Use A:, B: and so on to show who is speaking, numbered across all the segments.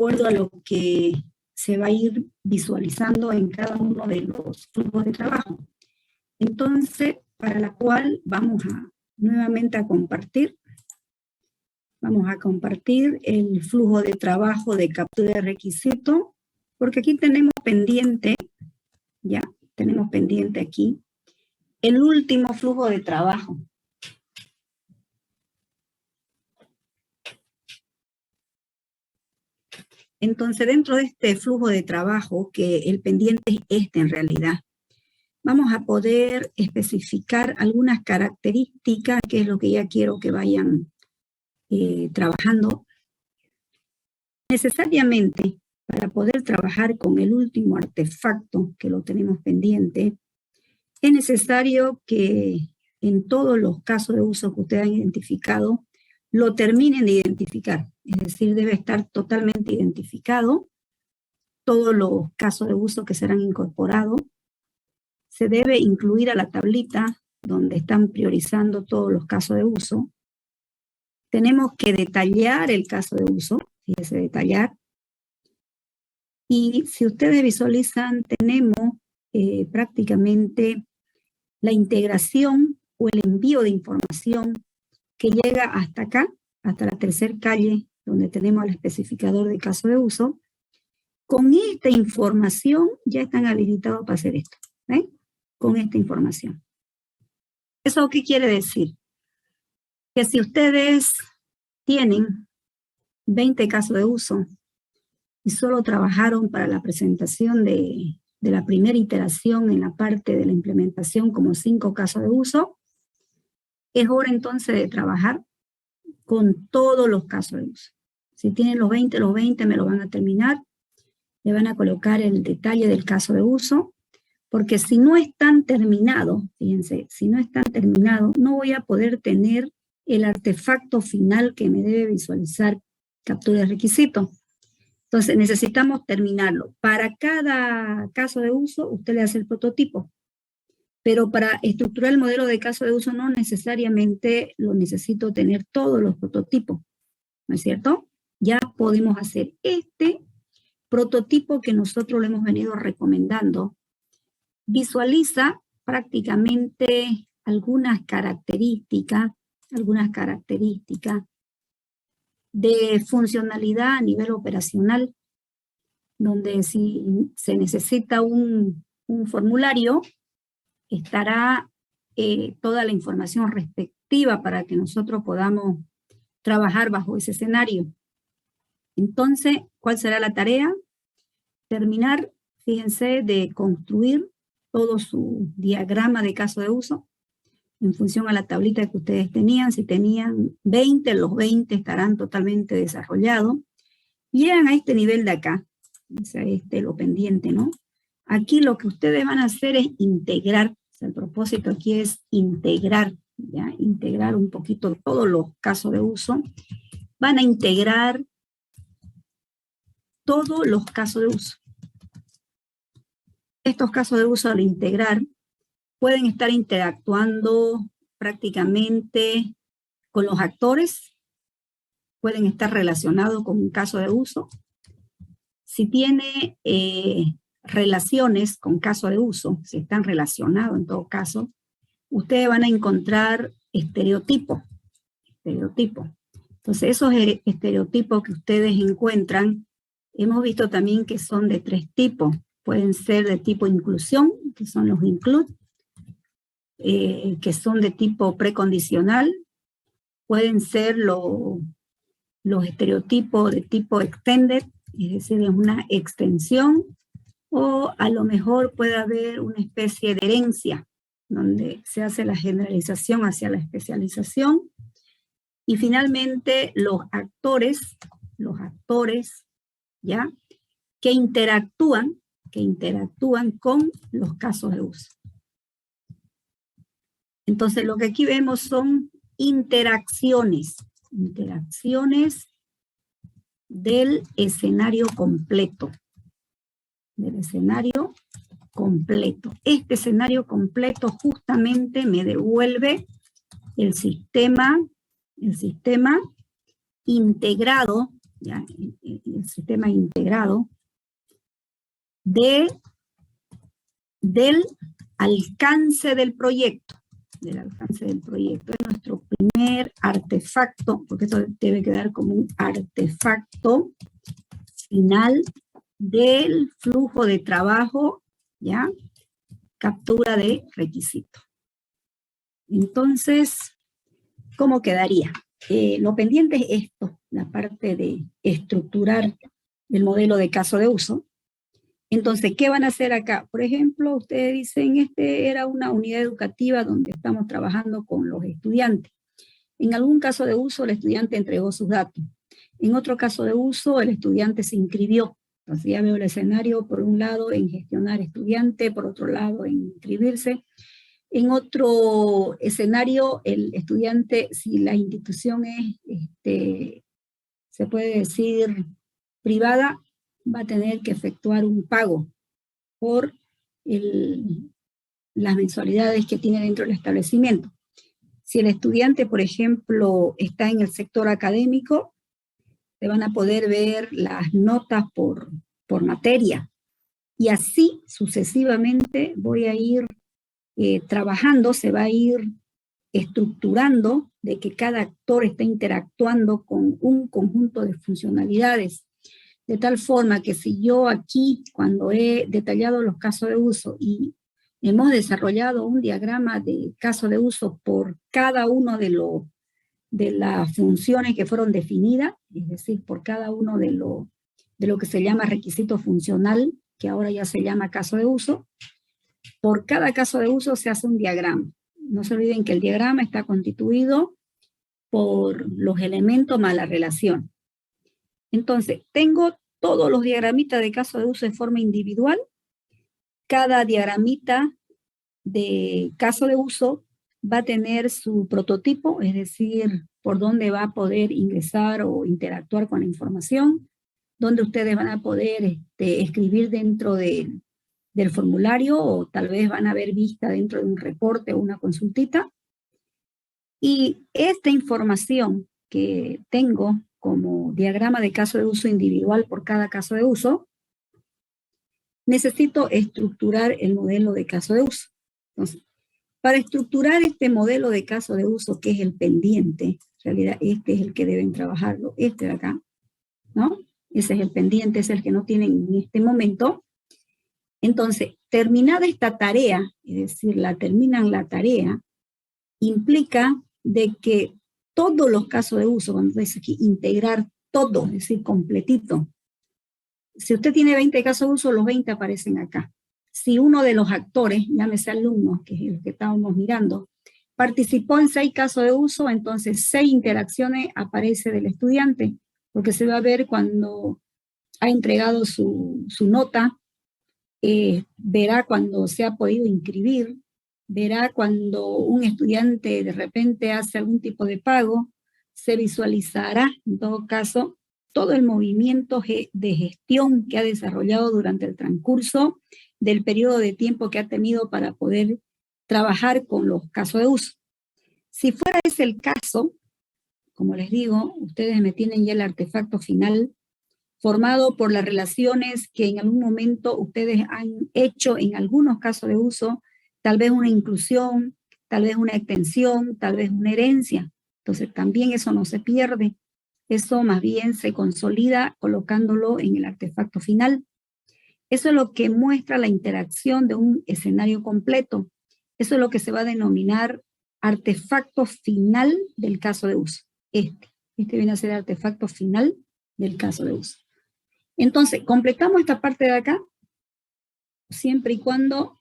A: acuerdo a lo que se va a ir visualizando en cada uno de los flujos de trabajo. Entonces, para la cual vamos nuevamente a compartir. Vamos a compartir el flujo de trabajo de captura de requisito, porque aquí tenemos pendiente, ya, tenemos pendiente aquí, el último flujo de trabajo. Entonces, dentro de este flujo de trabajo, que el pendiente es este en realidad, vamos a poder especificar algunas características, que es lo que ya quiero que vayan trabajando. Necesariamente, para poder trabajar con el último artefacto que lo tenemos pendiente, es necesario que en todos los casos de uso que ustedes han identificado, lo terminen de identificar. Es decir, debe estar totalmente identificado todos los casos de uso que serán incorporados. Se debe incluir a la tablita donde están priorizando todos los casos de uso. Tenemos que detallar el caso de uso, fíjese, detallar. Y si ustedes visualizan, tenemos prácticamente la integración o el envío de información que llega hasta acá, hasta la tercera calle, donde tenemos el especificador de caso de uso. Con esta información ya están habilitados para hacer esto, ¿eh? Con esta información. ¿Eso qué quiere decir? Que si ustedes tienen 20 casos de uso y solo trabajaron para la presentación de la primera iteración en la parte de la implementación como 5 casos de uso, es hora entonces de trabajar con todos los casos de uso. Si tienen los 20 me lo van a terminar, le van a colocar el detalle del caso de uso, porque si no están terminados, fíjense, si no están terminados, no voy a poder tener el artefacto final que me debe visualizar captura de requisito. Entonces necesitamos terminarlo. Para cada caso de uso, usted le hace el prototipo. Pero para estructurar el modelo de caso de uso no necesariamente lo necesito tener todos los prototipos, ¿no es cierto? Ya podemos hacer este prototipo que nosotros le hemos venido recomendando. Visualiza prácticamente algunas características de funcionalidad a nivel operacional, donde si se necesita un formulario, estará toda la información respectiva para que nosotros podamos trabajar bajo ese escenario. Entonces, ¿cuál será la tarea? Terminar, fíjense, de construir todo su diagrama de caso de uso en función a la tablita que ustedes tenían. Si tenían 20, los 20 estarán totalmente desarrollados. Llegan a este nivel de acá, o sea, lo pendiente, ¿no? Aquí lo que ustedes van a hacer es integrar. O sea, el propósito aquí es integrar, ¿ya? Integrar un poquito todos los casos de uso. Van a integrar todos los casos de uso. Estos casos de uso al integrar pueden estar interactuando prácticamente con los actores, pueden estar relacionados con un caso de uso. Si tiene relaciones con caso de uso, si están relacionados en todo caso, ustedes van a encontrar estereotipos. Entonces, esos estereotipos que ustedes encuentran, hemos visto también que son de 3 tipos. Pueden ser de tipo inclusión, que son los include, que son de tipo precondicional. Pueden ser los estereotipos de tipo extended, es decir, es una extensión, o a lo mejor puede haber una especie de herencia, donde se hace la generalización hacia la especialización. Y finalmente los actores, ¿ya? Que interactúan con los casos de uso. Entonces, lo que aquí vemos son interacciones del escenario completo. Este escenario completo justamente me devuelve el sistema integrado ya, el sistema integrado del alcance del proyecto. Del alcance del proyecto. Es nuestro primer artefacto, porque esto debe quedar como un artefacto final del flujo de trabajo, ¿ya? Captura de requisito. Entonces, ¿cómo quedaría? Lo pendiente es esto, la parte de estructurar el modelo de caso de uso. Entonces, ¿qué van a hacer acá? Por ejemplo, ustedes dicen, era una unidad educativa donde estamos trabajando con los estudiantes. En algún caso de uso, el estudiante entregó sus datos. En otro caso de uso, el estudiante se inscribió. Entonces, ya veo el escenario, por un lado, en gestionar estudiante, por otro lado, en inscribirse. En otro escenario, el estudiante, si la institución es, se puede decir, privada, va a tener que efectuar un pago por las mensualidades que tiene dentro del establecimiento. Si el estudiante, por ejemplo, está en el sector académico, se van a poder ver las notas por materia. Y así sucesivamente voy a ir trabajando, se va a ir estructurando de que cada actor está interactuando con un conjunto de funcionalidades. De tal forma que si yo aquí, cuando he detallado los casos de uso y hemos desarrollado un diagrama de caso de uso por cada uno de las funciones que fueron definidas, es decir, por cada uno de lo que se llama requisito funcional, que ahora ya se llama caso de uso, por cada caso de uso se hace un diagrama. No se olviden que el diagrama está constituido por los elementos más la relación. Entonces, tengo todos los diagramitas de caso de uso de forma individual. Cada diagramita de caso de uso va a tener su prototipo, es decir, por dónde va a poder ingresar o interactuar con la información, donde ustedes van a poder escribir dentro del formulario o tal vez van a ver vista dentro de un reporte o una consultita. Y esta información que tengo como diagrama de caso de uso individual por cada caso de uso, necesito estructurar el modelo de caso de uso. Entonces, para estructurar este modelo de caso de uso, que es el pendiente, en realidad este es el que deben trabajarlo, este de acá, ¿no? Ese es el pendiente, es el que no tienen en este momento. Entonces, terminada esta tarea, es decir, terminan la tarea, implica de que todos los casos de uso, cuando dice aquí integrar todo, es decir, completito. Si usted tiene 20 casos de uso, los 20 aparecen acá. Si uno de los actores, llámese alumno, que es el que estábamos mirando, participó en 6 casos de uso, entonces 6 interacciones aparece del estudiante, porque se va a ver cuando ha entregado su nota, verá cuando se ha podido inscribir, verá cuando un estudiante de repente hace algún tipo de pago, se visualizará en todo caso todo el movimiento de gestión que ha desarrollado durante el transcurso del periodo de tiempo que ha tenido para poder trabajar con los casos de uso. Si fuera ese el caso, como les digo, ustedes me tienen ya el artefacto final formado por las relaciones que en algún momento ustedes han hecho en algunos casos de uso, tal vez una inclusión, tal vez una extensión, tal vez una herencia. Entonces también eso no se pierde, eso más bien se consolida colocándolo en el artefacto final. Eso es lo que muestra la interacción de un escenario completo. Eso es lo que se va a denominar artefacto final del caso de uso. Este viene a ser el artefacto final del caso de uso. Entonces, completamos esta parte de acá, siempre y cuando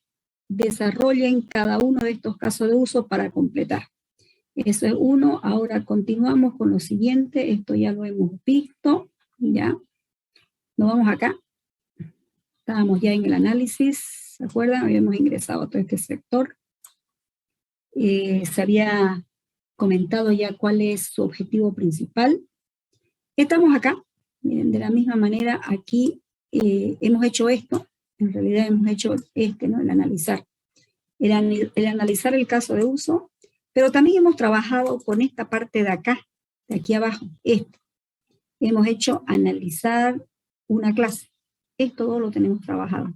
A: desarrollen cada uno de estos casos de uso para completar. Eso es uno. Ahora continuamos con lo siguiente. Esto ya lo hemos visto. Ya. Nos vamos acá. Estábamos ya en el análisis. ¿Se acuerdan? Habíamos ingresado a todo este sector. Se había comentado ya cuál es su objetivo principal. Estamos acá. Miren, de la misma manera, aquí hemos hecho esto, en realidad hemos hecho ¿no? El analizar. El analizar el caso de uso, pero también hemos trabajado con esta parte de acá, de aquí abajo, hemos hecho analizar una clase. Esto todo lo tenemos trabajado.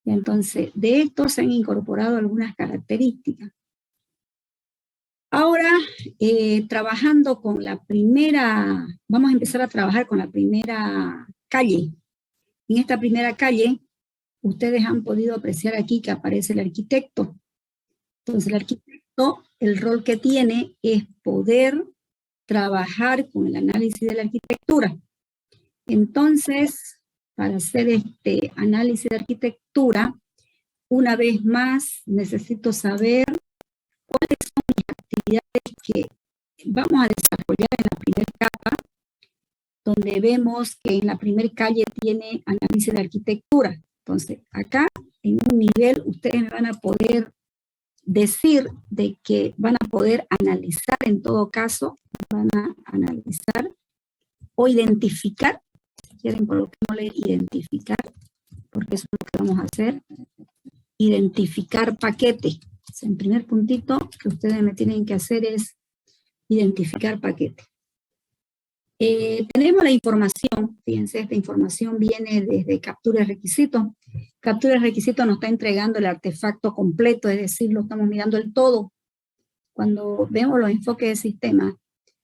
A: Y entonces, de esto se han incorporado algunas características. Ahora, trabajando con la primera, vamos a empezar a trabajar con la primera calle. En esta primera calle, ustedes han podido apreciar aquí que aparece el arquitecto. Entonces, el arquitecto, el rol que tiene es poder trabajar con el análisis de la arquitectura. Entonces, para hacer este análisis de arquitectura, una vez más necesito saber cuáles son las actividades que vamos a desarrollar en la primera capa, donde vemos que en la primera calle tiene análisis de arquitectura. Entonces, acá en un nivel ustedes me van a poder decir de que van a poder analizar, en todo caso, van a analizar o identificar, si quieren coloquémosle identificar, porque eso es lo que vamos a hacer, identificar paquete. El primer puntito que ustedes me tienen que hacer es identificar paquete. Tenemos la información, fíjense, esta información viene desde captura de requisito. Captura de requisito nos está entregando el artefacto completo, es decir, lo estamos mirando el todo. Cuando vemos los enfoques de sistema,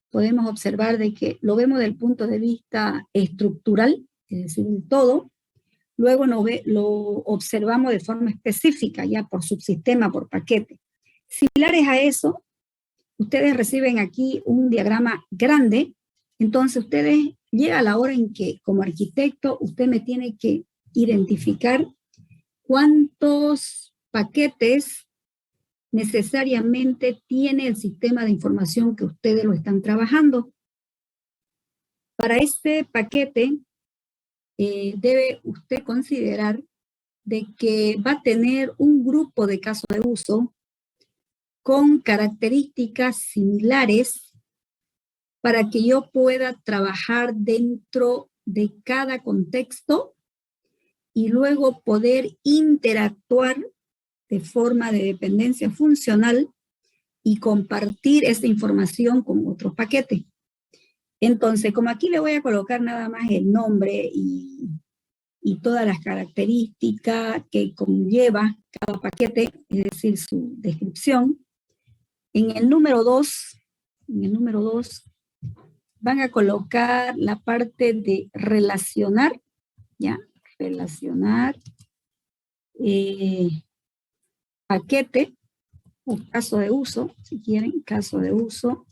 A: podemos observar de que lo vemos desde el punto de vista estructural, es decir, el todo. Luego lo observamos de forma específica, ya por subsistema, por paquete. Similares a eso, ustedes reciben aquí un diagrama grande. Entonces, ustedes llega a la hora en que, como arquitecto, usted me tiene que identificar cuántos paquetes necesariamente tiene el sistema de información que ustedes lo están trabajando. Para este paquete, debe usted considerar de que va a tener un grupo de casos de uso con características similares para que yo pueda trabajar dentro de cada contexto y luego poder interactuar de forma de dependencia funcional y compartir esta información con otros paquetes. Entonces, como aquí le voy a colocar nada más el nombre y todas las características que conlleva cada paquete, es decir, su descripción, en el número 2, van a colocar la parte de relacionar, ¿ya? Relacionar paquete o caso de uso, si quieren, caso de uso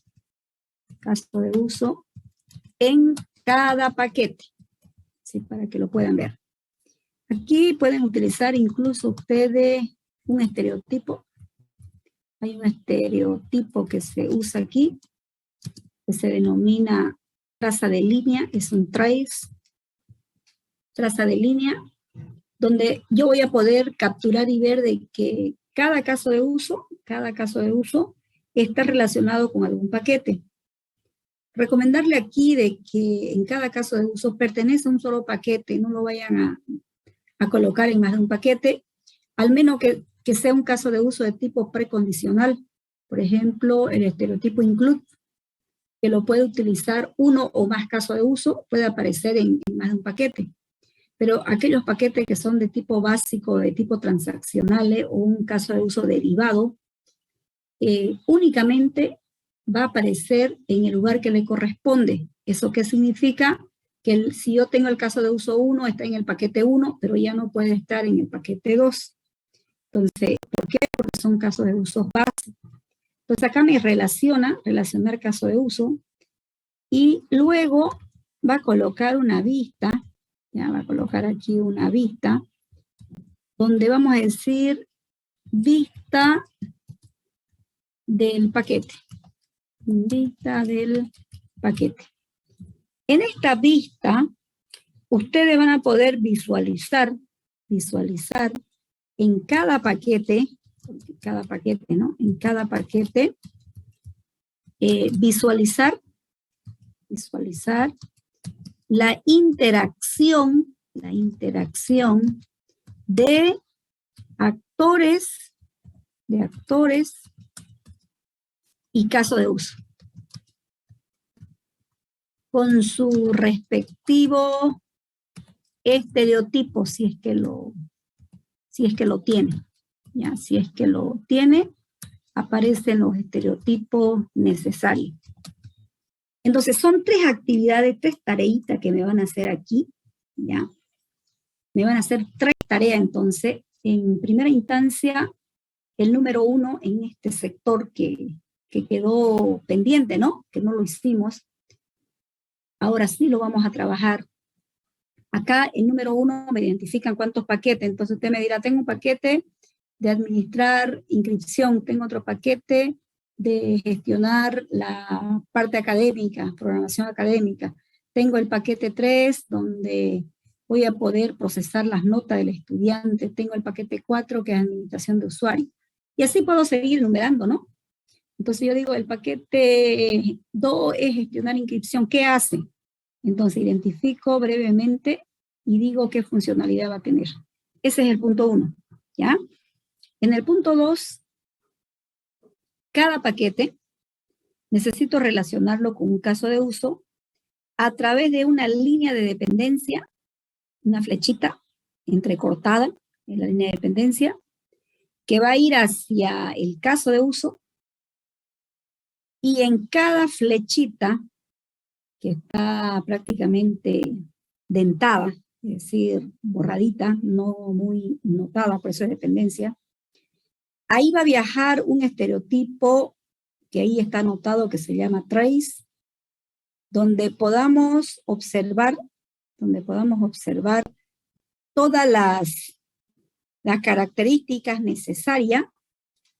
A: en cada paquete, ¿sí? Para que lo puedan ver. Aquí pueden utilizar incluso ustedes un estereotipo. Hay un estereotipo que se usa aquí, que se denomina traza de línea, es un trace, traza de línea, donde yo voy a poder capturar y ver de que cada caso de uso está relacionado con algún paquete. Recomendarle aquí de que en cada caso de uso pertenece a un solo paquete, no lo vayan a colocar en más de un paquete, al menos que sea un caso de uso de tipo precondicional. Por ejemplo, el estereotipo include, que lo puede utilizar uno o más casos de uso, puede aparecer en más de un paquete. Pero aquellos paquetes que son de tipo básico, de tipo transaccionales o un caso de uso derivado, únicamente va a aparecer en el lugar que le corresponde. ¿Eso qué significa? Que si yo tengo el caso de uso 1, está en el paquete 1, pero ya no puede estar en el paquete 2. Entonces, ¿por qué? Porque son casos de uso básicos. Entonces acá me relacionar caso de uso, y luego va a colocar una vista, ya va a colocar aquí una vista, donde vamos a decir vista del paquete. Vista del paquete. En esta vista, ustedes van a poder visualizar en cada paquete, ¿no? En cada paquete, visualizar la interacción de actores y caso de uso. con su respectivo estereotipo, si es que lo tiene. ¿Ya? Si es que lo tiene, aparecen los estereotipos necesarios. Entonces, son 3 actividades, 3 tareitas que me van a hacer aquí, ¿ya? Me van a hacer 3 tareas, entonces, en primera instancia, el número 1 en este sector que quedó pendiente, ¿no? Que no lo hicimos. Ahora sí lo vamos a trabajar. Acá, el número 1 me identifican cuántos paquetes, entonces usted me dirá, tengo un paquete de administrar inscripción, tengo otro paquete de gestionar la parte académica, programación académica. Tengo el paquete 3, donde voy a poder procesar las notas del estudiante. Tengo el paquete 4, que es administración de usuario. Y así puedo seguir numerando, ¿no? Entonces yo digo, el paquete 2 es gestionar inscripción. ¿Qué hace? Entonces identifico brevemente y digo qué funcionalidad va a tener. Ese es el punto 1, ¿ya? En el punto 2, cada paquete necesito relacionarlo con un caso de uso a través de una línea de dependencia, una flechita entrecortada en la línea de dependencia, que va a ir hacia el caso de uso, y en cada flechita, que está prácticamente dentada, es decir, borradita, no muy notada, por eso es dependencia, ahí va a viajar un estereotipo que ahí está anotado, que se llama trace, donde podamos observar todas las características necesarias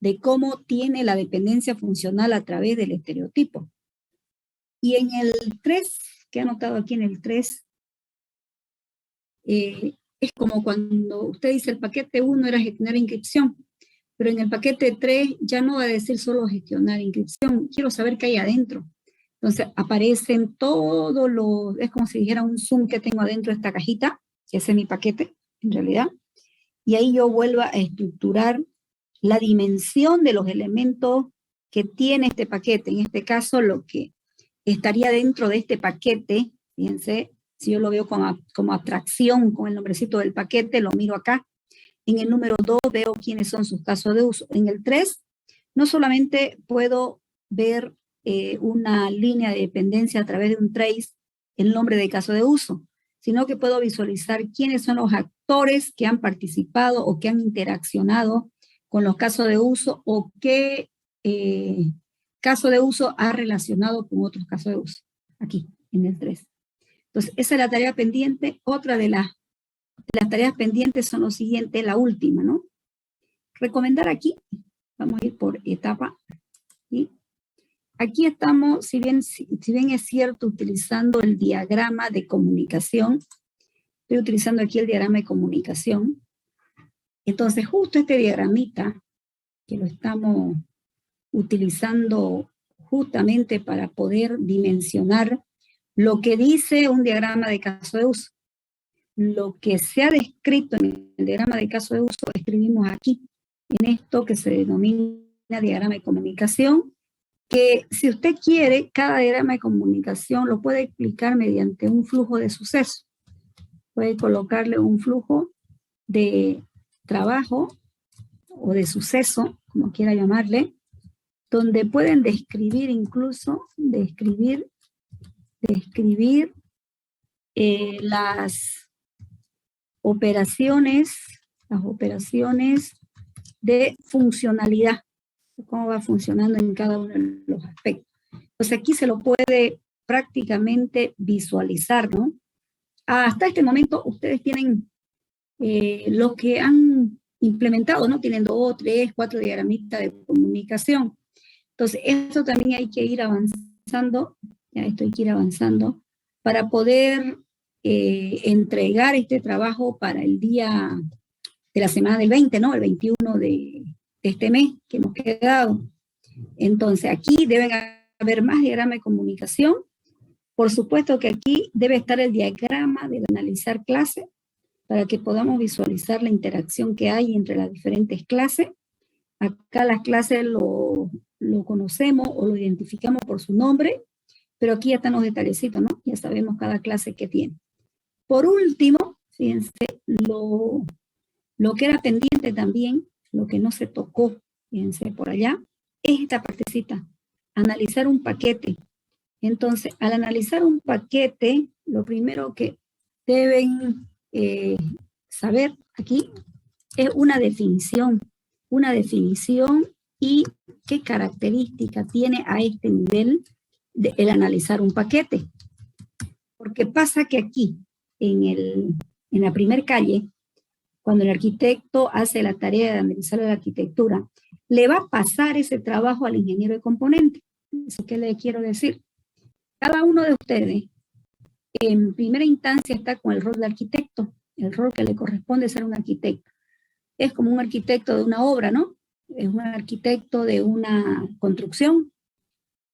A: de cómo tiene la dependencia funcional a través del estereotipo. Y en el 3, que he anotado aquí en el 3, es como cuando usted dice el paquete 1 era gestionar inscripción, pero en el paquete 3 ya no va a decir solo gestionar inscripción, quiero saber qué hay adentro. Entonces aparecen todos los, es como si dijera un zoom que tengo adentro de esta cajita, que ese es mi paquete, en realidad, y ahí yo vuelvo a estructurar la dimensión de los elementos que tiene este paquete. En este caso, lo que estaría dentro de este paquete, fíjense, si yo lo veo como abstracción, con el nombrecito del paquete, lo miro acá. En el número 2 veo quiénes son sus casos de uso. En el 3, no solamente puedo ver una línea de dependencia a través de un trace, el nombre de caso de uso, sino que puedo visualizar quiénes son los actores que han participado o que han interaccionado con los casos de uso, o qué caso de uso ha relacionado con otros casos de uso, aquí en el 3. Entonces, esa es la tarea pendiente. Otra de las tareas pendientes son lo siguiente, la última, ¿no? Recomendar aquí, vamos a ir por etapa, ¿sí? Aquí estamos, si bien es cierto, utilizando el diagrama de comunicación, estoy utilizando aquí el diagrama de comunicación. Entonces, justo este diagramita, que lo estamos utilizando justamente para poder dimensionar lo que dice un diagrama de caso de uso. Lo que se ha descrito en el diagrama de caso de uso, escribimos aquí, en esto que se denomina diagrama de comunicación, que si usted quiere, cada diagrama de comunicación lo puede explicar mediante un flujo de suceso. Puede colocarle un flujo de trabajo o de suceso, como quiera llamarle, donde pueden describir incluso, las operaciones de funcionalidad, cómo va funcionando en cada uno de los aspectos. Entonces aquí se lo puede prácticamente visualizar, ¿no? Hasta este momento ustedes tienen los que han implementado, ¿no? Tienen 2, 3, 4 diagramitas de comunicación. Entonces, esto también hay que ir avanzando, ya esto hay que ir avanzando, para poder entregar este trabajo para el día de la semana del 20, ¿no? El 21 de este mes que hemos quedado. Entonces, aquí deben haber más diagramas de comunicación. Por supuesto que aquí debe estar el diagrama de analizar clases, para que podamos visualizar la interacción que hay entre las diferentes clases. Acá las clases lo conocemos o lo identificamos por su nombre, Pero aquí ya están los detallecitos, ¿no? Ya sabemos cada clase que tiene. Por último, fíjense, lo que era pendiente también, lo que no se tocó, fíjense por allá, es esta partecita, analizar un paquete. Entonces, al analizar un paquete, lo primero que deben saber aquí es una definición y qué característica tiene a este nivel el analizar un paquete. Porque pasa que aquí, en la primer calle, cuando el arquitecto hace la tarea de analizar la arquitectura, le va a pasar ese trabajo al ingeniero de componente. ¿Eso qué le quiero decir? Cada uno de ustedes, en primera instancia, está con el rol de arquitecto, el rol que le corresponde ser un arquitecto. Es como un arquitecto de una obra, ¿no? Es un arquitecto de una construcción.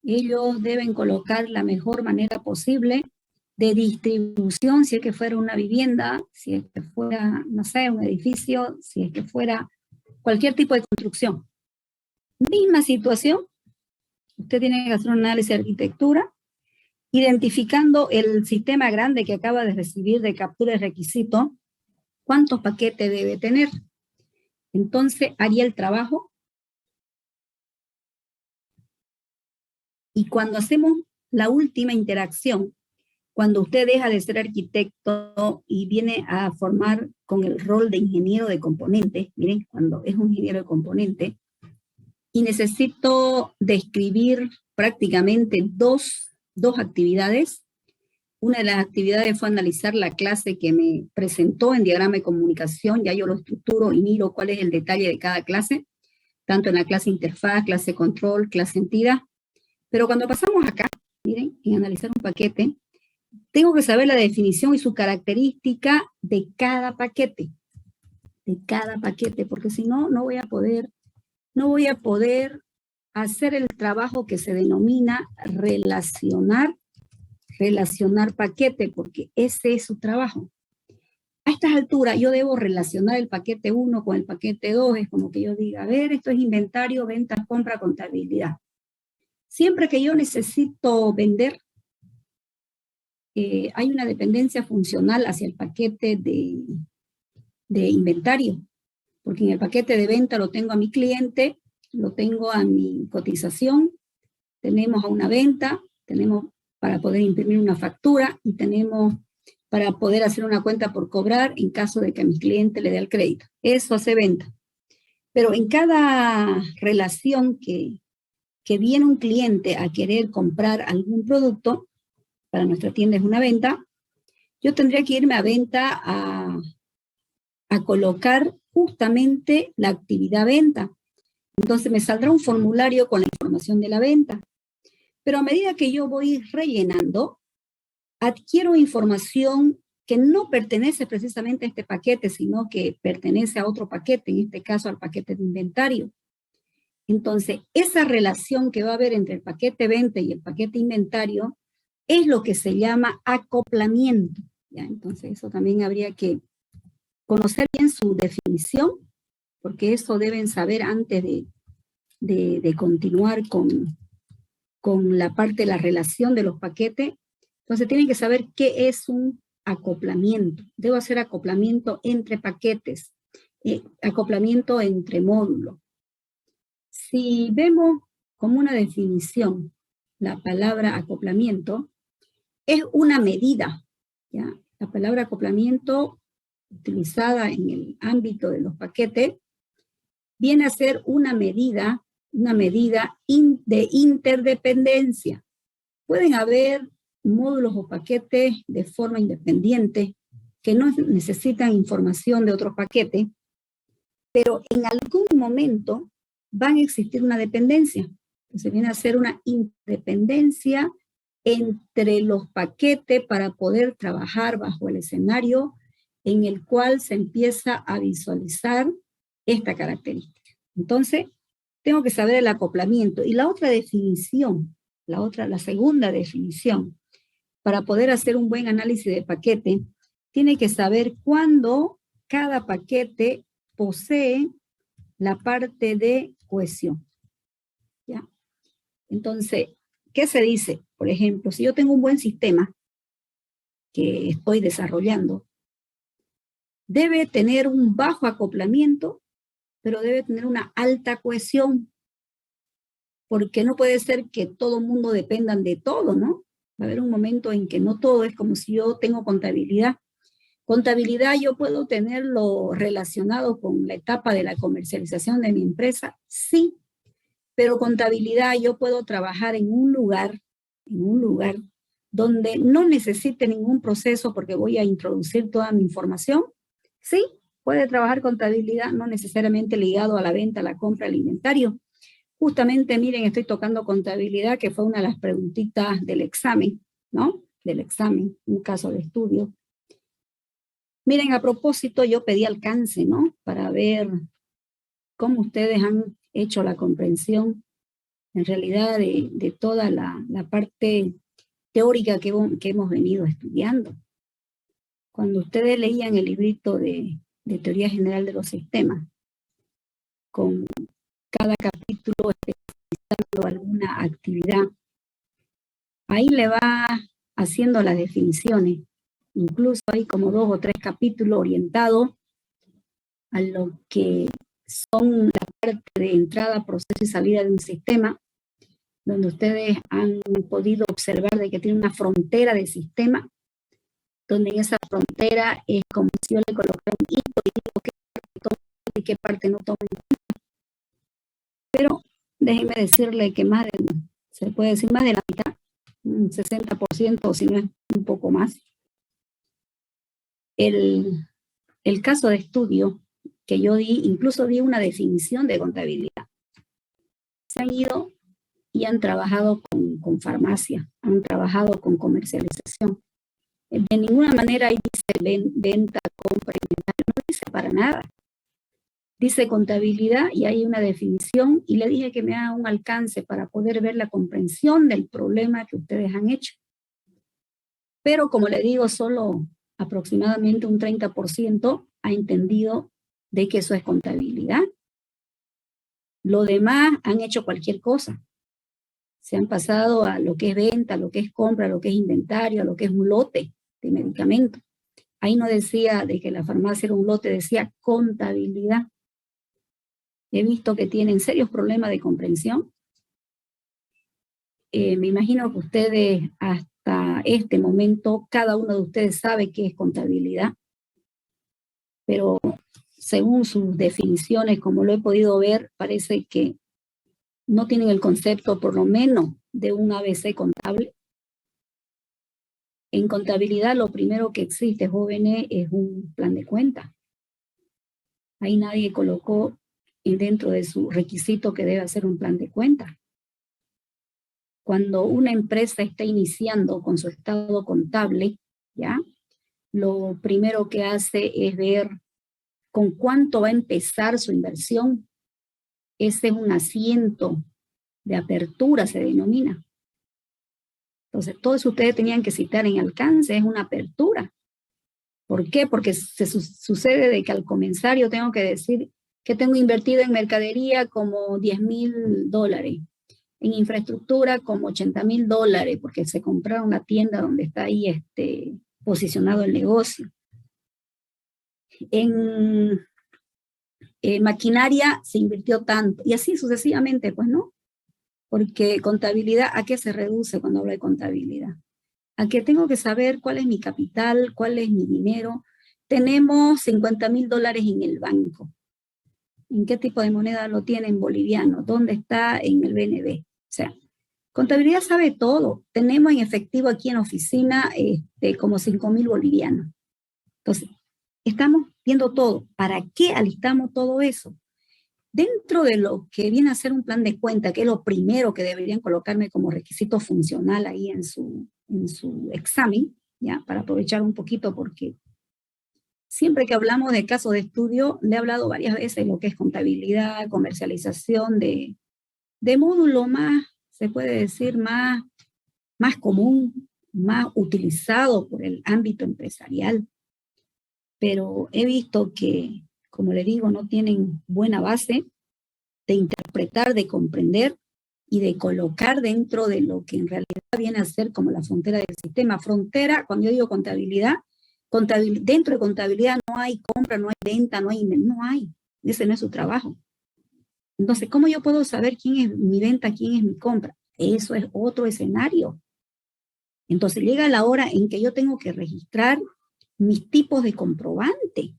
A: Ellos deben colocar la mejor manera posible de distribución, si es que fuera una vivienda, si es que fuera, no sé, un edificio, si es que fuera cualquier tipo de construcción. Misma situación, usted tiene que hacer un análisis de arquitectura, identificando el sistema grande que acaba de recibir de captura de requisito, cuántos paquetes debe tener. Entonces, haría el trabajo. Y cuando hacemos la última interacción, cuando usted deja de ser arquitecto y viene a formar con el rol de ingeniero de componentes, miren, cuando es un ingeniero de componentes, y necesito describir prácticamente dos actividades. Una de las actividades fue analizar la clase que me presentó en diagrama de comunicación, ya yo lo estructuro y miro cuál es el detalle de cada clase, tanto en la clase interfaz, clase control, clase entidad. Pero cuando pasamos acá, miren, en analizar un paquete, tengo que saber la definición y su característica de cada paquete, porque si no, no voy a poder hacer el trabajo que se denomina relacionar paquete, porque ese es su trabajo. A estas alturas yo debo relacionar el paquete 1 con el paquete 2, es como que yo diga, a ver, esto es inventario, ventas, compra, contabilidad. Siempre que yo necesito vender, hay una dependencia funcional hacia el paquete de inventario, porque en el paquete de venta lo tengo a mi cliente, lo tengo a mi cotización, tenemos a una venta, tenemos para poder imprimir una factura y tenemos para poder hacer una cuenta por cobrar en caso de que a mi cliente le dé el crédito. Eso hace venta. Pero en cada relación que viene un cliente a querer comprar algún producto, para nuestra tienda es una venta, yo tendría que irme a venta a colocar justamente la actividad venta. Entonces me saldrá un formulario con la información de la venta. Pero a medida que yo voy rellenando, adquiero información que no pertenece precisamente a este paquete, sino que pertenece a otro paquete, en este caso al paquete de inventario. Entonces, esa relación que va a haber entre el paquete venta y el paquete inventario es lo que se llama acoplamiento. ¿Ya? Entonces, eso también habría que conocer bien su definición, porque eso deben saber antes de continuar con la parte de la relación de los paquetes. Entonces tienen que saber qué es un acoplamiento. Debo hacer acoplamiento entre paquetes, acoplamiento entre módulos. Si vemos como una definición la palabra acoplamiento, es una medida, ¿ya? La palabra acoplamiento utilizada en el ámbito de los paquetes viene a ser una medida de interdependencia. Pueden haber módulos o paquetes de forma independiente que no necesitan información de otro paquete, pero en algún momento van a existir una dependencia. Entonces viene a ser una independencia entre los paquetes para poder trabajar bajo el escenario en el cual se empieza a visualizar esta característica. Entonces, tengo que saber el acoplamiento. Y la otra definición, la segunda definición, para poder hacer un buen análisis de paquete, tiene que saber cuándo cada paquete posee la parte de cohesión. ¿Ya? Entonces, ¿qué se dice? Por ejemplo, si yo tengo un buen sistema que estoy desarrollando, debe tener un bajo acoplamiento, pero debe tener una alta cohesión, porque no puede ser que todo el mundo dependan de todo, ¿no? Va a haber un momento en que no todo es como si yo tengo contabilidad. Contabilidad yo puedo tenerlo relacionado con la etapa de la comercialización de mi empresa, sí, pero contabilidad yo puedo trabajar en un lugar donde no necesite ningún proceso porque voy a introducir toda mi información. Sí, puede trabajar contabilidad, no necesariamente ligado a la venta, a la compra, al inventario. Justamente, miren, estoy tocando contabilidad, que fue una de las preguntitas del examen, ¿no? Del examen, un caso de estudio. Miren, a propósito, yo pedí alcance, ¿no? Para ver cómo ustedes han hecho la comprensión, en realidad, de toda la parte teórica que hemos venido estudiando. Cuando ustedes leían el librito de Teoría General de los Sistemas, con cada capítulo especificando alguna actividad, ahí le va haciendo las definiciones. Incluso hay como 2 o 3 capítulos orientados a lo que son la parte de entrada, proceso y salida de un sistema, donde ustedes han podido observar de que tiene una frontera de sistema, donde en esa frontera es como si yo le colocara un hito y digo qué parte toma y qué parte no toma. Pero déjenme decirle que se puede decir más de la mitad, un 60%, o si no es un poco más. El caso de estudio que yo di, incluso di una definición de contabilidad. Se han ido y han trabajado con farmacia, han trabajado con comercialización. De ninguna manera ahí dice venta, compra, inventario, no dice para nada. Dice contabilidad y hay una definición y le dije que me haga un alcance para poder ver la comprensión del problema que ustedes han hecho. Pero como le digo, solo aproximadamente un 30% ha entendido de que eso es contabilidad. Lo demás han hecho cualquier cosa. Se han pasado a lo que es venta, a lo que es compra, a lo que es inventario, a lo que es un lote de medicamentos. Ahí no decía de que la farmacia era un lote, decía contabilidad. He visto que tienen serios problemas de comprensión. Me imagino que ustedes hasta este momento, cada uno de ustedes sabe qué es contabilidad, pero según sus definiciones, como lo he podido ver, parece que no tienen el concepto, por lo menos, de un ABC contable. En contabilidad, lo primero que existe, jóvenes, es un plan de cuenta. Ahí nadie colocó dentro de su requisito que debe hacer un plan de cuenta. Cuando una empresa está iniciando con su estado contable, ¿ya? Lo primero que hace es ver con cuánto va a empezar su inversión. Ese es un asiento de apertura, se denomina. Entonces, todo eso ustedes tenían que citar en alcance, es una apertura. ¿Por qué? Porque sucede de que al comenzar yo tengo que decir que tengo invertido en mercadería como $10,000, en infraestructura como $80,000, porque se compraron una tienda donde está ahí posicionado el negocio. En maquinaria se invirtió tanto, y así sucesivamente, pues no. Porque contabilidad, ¿a qué se reduce cuando hablo de contabilidad? A que tengo que saber cuál es mi capital, cuál es mi dinero. Tenemos $50,000 en el banco. ¿En qué tipo de moneda lo tiene? En boliviano. ¿Dónde está? En el BNB. O sea, contabilidad sabe todo. Tenemos en efectivo aquí en la oficina como 5,000 bolivianos. Entonces, estamos viendo todo. ¿Para qué alistamos todo eso? Dentro de lo que viene a ser un plan de cuenta, que es lo primero que deberían colocarme como requisito funcional ahí en su examen, ya, para aprovechar un poquito, porque siempre que hablamos de casos de estudio, le he hablado varias veces de lo que es contabilidad, comercialización, de módulo más, se puede decir, más común, más utilizado por el ámbito empresarial. Pero he visto que, como le digo, no tienen buena base de interpretar, de comprender, y de colocar dentro de lo que en realidad viene a ser como la frontera del sistema. Frontera, cuando yo digo contabilidad, dentro de contabilidad no hay compra, no hay venta, no hay. Ese no es su trabajo. Entonces, ¿cómo yo puedo saber quién es mi venta, quién es mi compra? Eso es otro escenario. Entonces llega la hora en que yo tengo que registrar mis tipos de comprobante.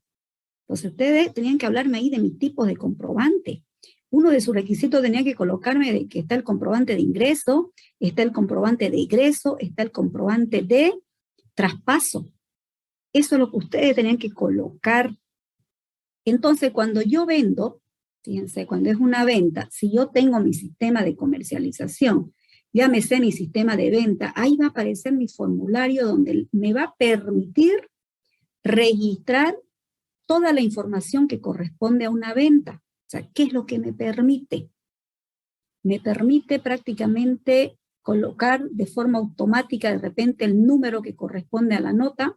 A: Entonces ustedes tenían que hablarme ahí de mis tipos de comprobante. Uno de sus requisitos tenía que colocarme de que está el comprobante de ingreso, está el comprobante de egreso, está el comprobante de traspaso. Eso es lo que ustedes tenían que colocar. Entonces, cuando yo vendo, fíjense, cuando es una venta, si yo tengo mi sistema de comercialización, llámese mi sistema de venta, ahí va a aparecer mi formulario donde me va a permitir registrar toda la información que corresponde a una venta. O sea, ¿qué es lo que me permite? Me permite prácticamente colocar de forma automática de repente el número que corresponde a la nota,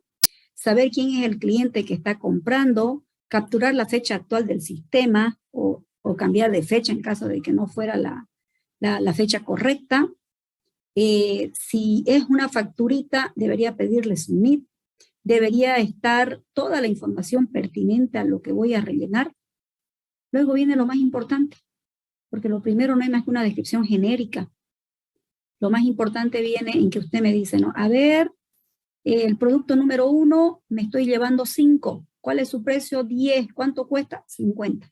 A: saber quién es el cliente que está comprando, capturar la fecha actual del sistema o cambiar de fecha en caso de que no fuera la fecha correcta. Si es una facturita, debería pedirle submit, debería estar toda la información pertinente a lo que voy a rellenar. Luego viene lo más importante, porque lo primero no hay más que una descripción genérica. Lo más importante viene en que usted me dice, ¿no? A ver, el producto número 1, me estoy llevando 5. ¿Cuál es su precio? 10. ¿Cuánto cuesta? 50.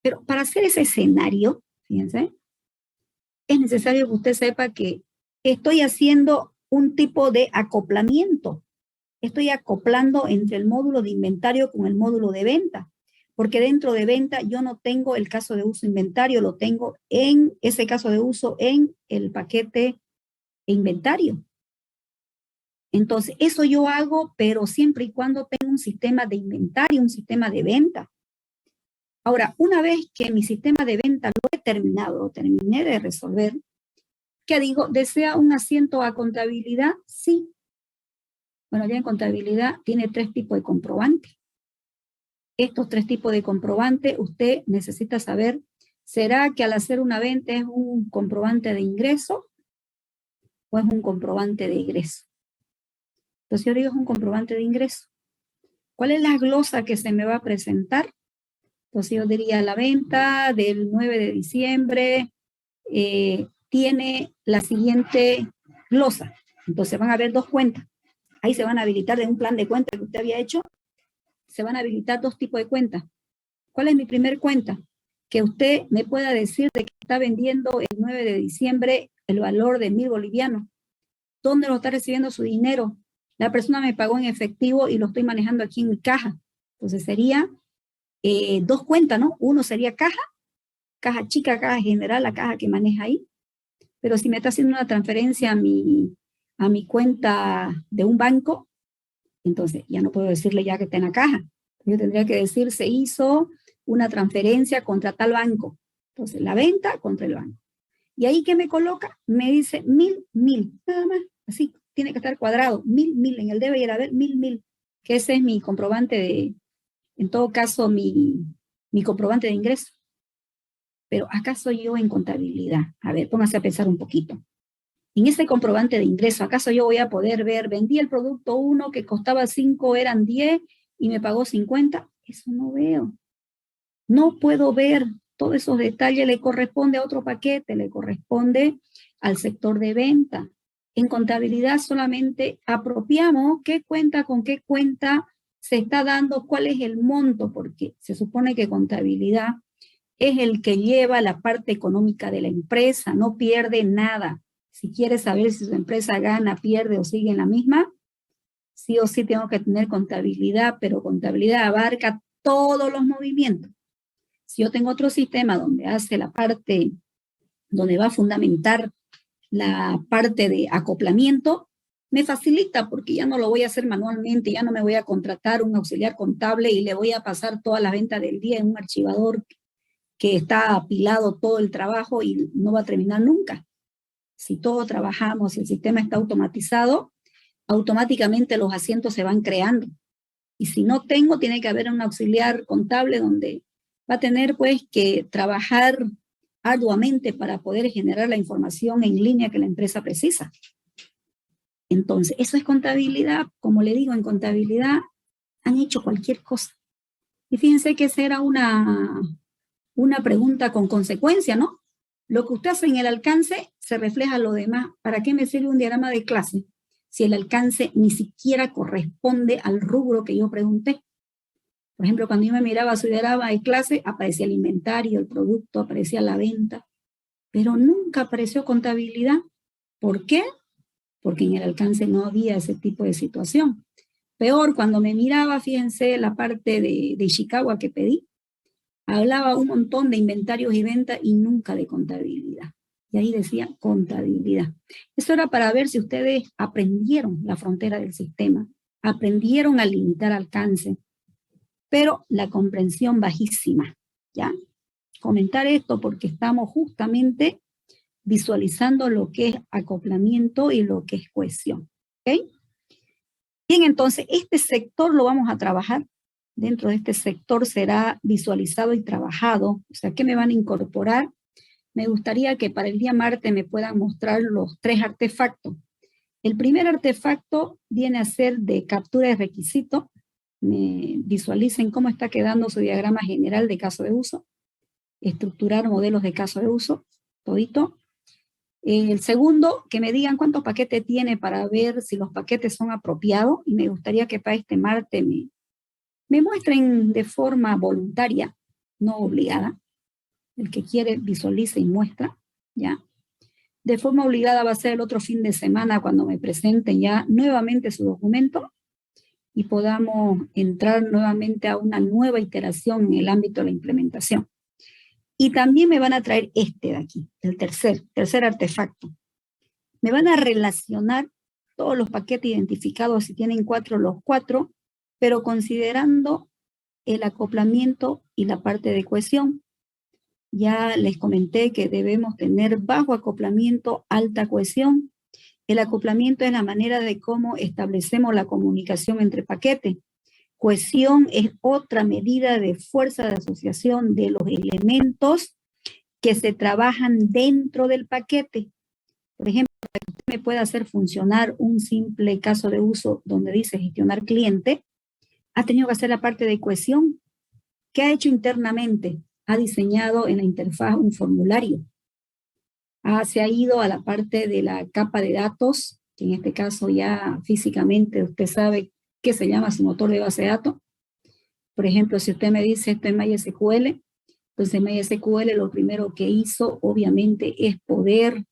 A: Pero para hacer ese escenario, fíjense, es necesario que usted sepa que estoy haciendo un tipo de acoplamiento. Estoy acoplando entre el módulo de inventario con el módulo de venta, porque dentro de venta yo no tengo el caso de uso inventario, lo tengo en ese caso de uso en el paquete inventario. Entonces, eso yo hago, pero siempre y cuando tenga un sistema de inventario, un sistema de venta. Ahora, una vez que mi sistema de venta lo he terminado, lo terminé de resolver, ¿qué digo? ¿Desea un asiento a contabilidad? Sí. Bueno, ya en contabilidad tiene 3 tipos de comprobante. Estos 3 tipos de comprobante, usted necesita saber, ¿será que al hacer una venta es un comprobante de ingreso o es un comprobante de egreso? Entonces yo digo es un comprobante de ingreso. ¿Cuál es la glosa que se me va a presentar? Entonces yo diría la venta del 9 de diciembre tiene la siguiente glosa. Entonces van a haber 2 cuentas. Ahí se van a habilitar de un plan de cuenta que usted había hecho. Se van a habilitar 2 tipos de cuentas. ¿Cuál es mi primer cuenta? Que usted me pueda decir de que está vendiendo el 9 de diciembre el valor de 1,000 bolivianos. ¿Dónde lo está recibiendo su dinero? La persona me pagó en efectivo y lo estoy manejando aquí en mi caja. Entonces sería 2 cuentas, ¿no? Uno sería caja chica, caja general, la caja que maneja ahí. Pero si me está haciendo una transferencia a mi cuenta de un banco, entonces ya no puedo decirle ya que está en la caja. Yo tendría que decir, se hizo una transferencia contra tal banco. Entonces, la venta contra el banco. Y ahí, ¿qué me coloca? Me dice 1,000, nada más. Así, tiene que estar cuadrado. 1,000, en el debe ir a ver 1,000. Que ese es mi comprobante de, en todo caso, mi comprobante de ingreso. Pero ¿acaso yo en contabilidad? A ver, póngase a pensar un poquito. En ese comprobante de ingreso, ¿acaso yo voy a poder ver, vendí el producto 1 que costaba 5, eran 10 y me pagó 50? Eso no veo. No puedo ver todos esos detalles, le corresponde a otro paquete, le corresponde al sector de venta. En contabilidad solamente apropiamos qué cuenta con qué cuenta se está dando, cuál es el monto, porque se supone que contabilidad es el que lleva la parte económica de la empresa, no pierde nada. Si quiere saber si su empresa gana, pierde o sigue en la misma, sí o sí tengo que tener contabilidad, pero contabilidad abarca todos los movimientos. Si yo tengo otro sistema donde hace la parte, donde va a fundamentar la parte de acoplamiento, me facilita porque ya no lo voy a hacer manualmente, ya no me voy a contratar un auxiliar contable y le voy a pasar todas las ventas del día en un archivador que está apilado todo el trabajo y no va a terminar nunca. Si todos trabajamos, si el sistema está automatizado, automáticamente los asientos se van creando. Y si no tengo, tiene que haber un auxiliar contable donde va a tener pues que trabajar arduamente para poder generar la información en línea que la empresa precisa. Entonces, eso es contabilidad. Como le digo, en contabilidad han hecho cualquier cosa. Y fíjense que esa era una pregunta con consecuencia, ¿no? Lo que usted hace en el alcance se refleja en lo demás. ¿Para qué me sirve un diagrama de clase si el alcance ni siquiera corresponde al rubro que yo pregunté? Por ejemplo, cuando yo me miraba su diagrama de clase, aparecía el inventario, el producto, aparecía la venta, pero nunca apareció contabilidad. ¿Por qué? Porque en el alcance no había ese tipo de situación. Peor, cuando me miraba, fíjense la parte de Ishikawa que pedí, hablaba un montón de inventarios y ventas y nunca de contabilidad. Y ahí decía contabilidad. Eso era para ver si ustedes aprendieron la frontera del sistema, aprendieron a limitar alcance, pero la comprensión bajísima, ¿ya? Comentar esto porque estamos justamente visualizando lo que es acoplamiento y lo que es cohesión, ¿ok? Bien, entonces este sector lo vamos a trabajar. Dentro de este sector será visualizado y trabajado. O sea, ¿qué me van a incorporar? Me gustaría que para el día martes me puedan mostrar los 3 artefactos. El primer artefacto viene a ser de captura de requisito. Me visualicen cómo está quedando su diagrama general de caso de uso. Estructurar modelos de caso de uso, todito. El segundo, que me digan cuántos paquetes tiene para ver si los paquetes son apropiados. Y me gustaría que para este martes me muestren de forma voluntaria, no obligada. El que quiere visualiza y muestra, ¿ya? De forma obligada va a ser el otro fin de semana cuando me presenten ya nuevamente su documento y podamos entrar nuevamente a una nueva iteración en el ámbito de la implementación. Y también me van a traer este de aquí, el tercer artefacto. Me van a relacionar todos los paquetes identificados, si tienen 4, los 4, pero considerando el acoplamiento y la parte de cohesión. Ya les comenté que debemos tener bajo acoplamiento, alta cohesión. El acoplamiento es la manera de cómo establecemos la comunicación entre paquetes. Cohesión es otra medida de fuerza de asociación de los elementos que se trabajan dentro del paquete. Por ejemplo, para que usted me pueda hacer funcionar un simple caso de uso donde dice gestionar cliente, ha tenido que hacer la parte de cohesión. ¿Qué ha hecho internamente? Ha diseñado en la interfaz un formulario. Se ha ido a la parte de la capa de datos, que en este caso ya físicamente usted sabe qué se llama su motor de base de datos. Por ejemplo, si usted me dice esto en MySQL, entonces MySQL lo primero que hizo obviamente es poder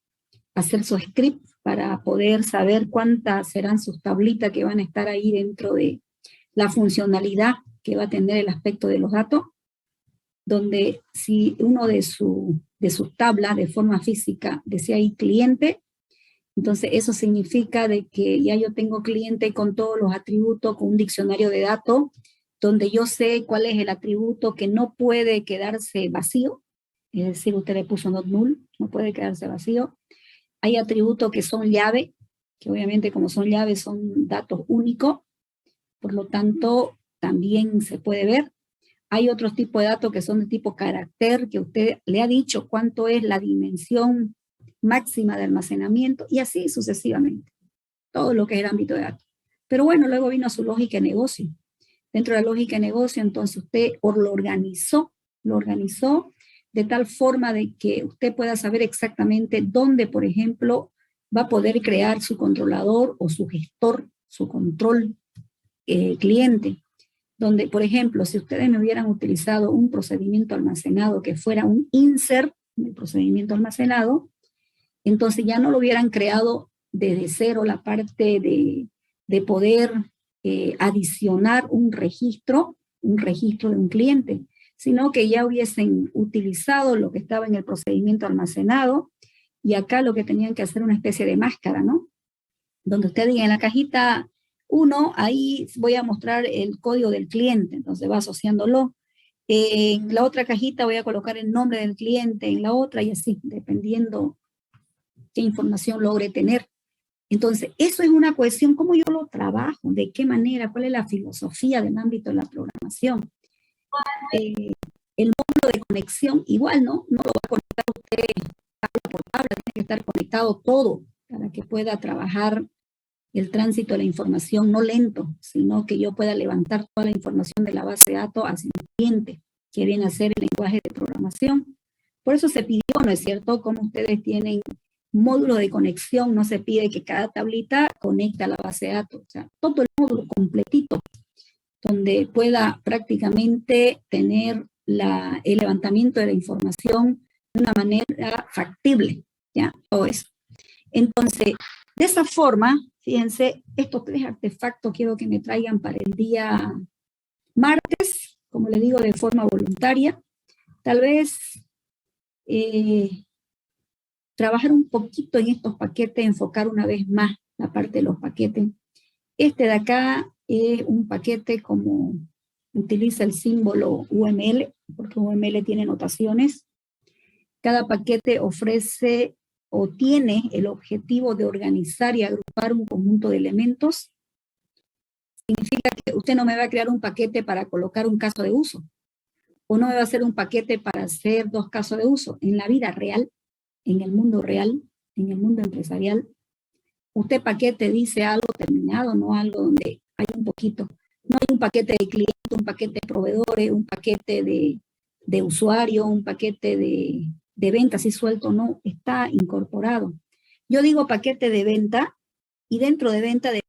A: hacer su script para poder saber cuántas serán sus tablitas que van a estar ahí dentro de la funcionalidad que va a tener el aspecto de los datos, donde si uno de sus tablas de forma física decía ahí cliente, entonces eso significa de que ya yo tengo cliente con todos los atributos, con un diccionario de datos, donde yo sé cuál es el atributo que no puede quedarse vacío, es decir, usted le puso not null, no puede quedarse vacío. Hay atributos que son llave, que obviamente como son llaves son datos únicos, por lo tanto también se puede ver. Hay otros tipos de datos que son de tipo carácter, que usted le ha dicho cuánto es la dimensión máxima de almacenamiento, y así sucesivamente. Todo lo que es el ámbito de datos. Pero bueno, luego vino su lógica de negocio. Dentro de la lógica de negocio, entonces usted lo organizó de tal forma de que usted pueda saber exactamente dónde, por ejemplo, va a poder crear su controlador o su gestor, su control cliente. Donde, por ejemplo, si ustedes me hubieran utilizado un procedimiento almacenado que fuera un insert del procedimiento almacenado, entonces ya no lo hubieran creado desde cero la parte de poder adicionar un registro de un cliente, sino que ya hubiesen utilizado lo que estaba en el procedimiento almacenado, y acá lo que tenían que hacer una especie de máscara, ¿no? Donde usted diga en la cajita 1, ahí voy a mostrar el código del cliente, entonces va asociándolo. En la otra cajita voy a colocar el nombre del cliente, en la otra, y así, dependiendo qué información logre tener. Entonces, eso es una cuestión, cómo yo lo trabajo, de qué manera, cuál es la filosofía del ámbito de la programación. El módulo de conexión, igual, ¿no? No lo va a conectar usted tabla por tabla, tiene que estar conectado todo para que pueda trabajar el tránsito de la información no lento, sino que yo pueda levantar toda la información de la base de datos hacia el cliente, que viene a ser el lenguaje de programación. Por eso se pidió, ¿no es cierto? Como ustedes tienen módulo de conexión, no se pide que cada tablita conecte a la base de datos, o sea, todo el módulo completito, donde pueda prácticamente tener el levantamiento de la información de una manera factible, ¿ya? Todo eso. Entonces, de esa forma, fíjense, estos 3 artefactos quiero que me traigan para el día martes, como les digo, de forma voluntaria. Tal vez trabajar un poquito en estos paquetes, enfocar una vez más la parte de los paquetes. Este de acá es un paquete como utiliza el símbolo UML, porque UML tiene notaciones. Cada paquete ofrece o tiene el objetivo de organizar y agrupar un conjunto de elementos. Significa que usted no me va a crear un paquete para colocar un caso de uso, o no me va a hacer un paquete para hacer 2 casos de uso. En la vida real, en el mundo real, en el mundo empresarial, usted paquete dice algo terminado, no algo donde hay un poquito. No hay un paquete de cliente, un paquete de proveedores, un paquete de usuario, un paquete de venta, así suelto, no, está incorporado. Yo digo paquete de venta y dentro de venta de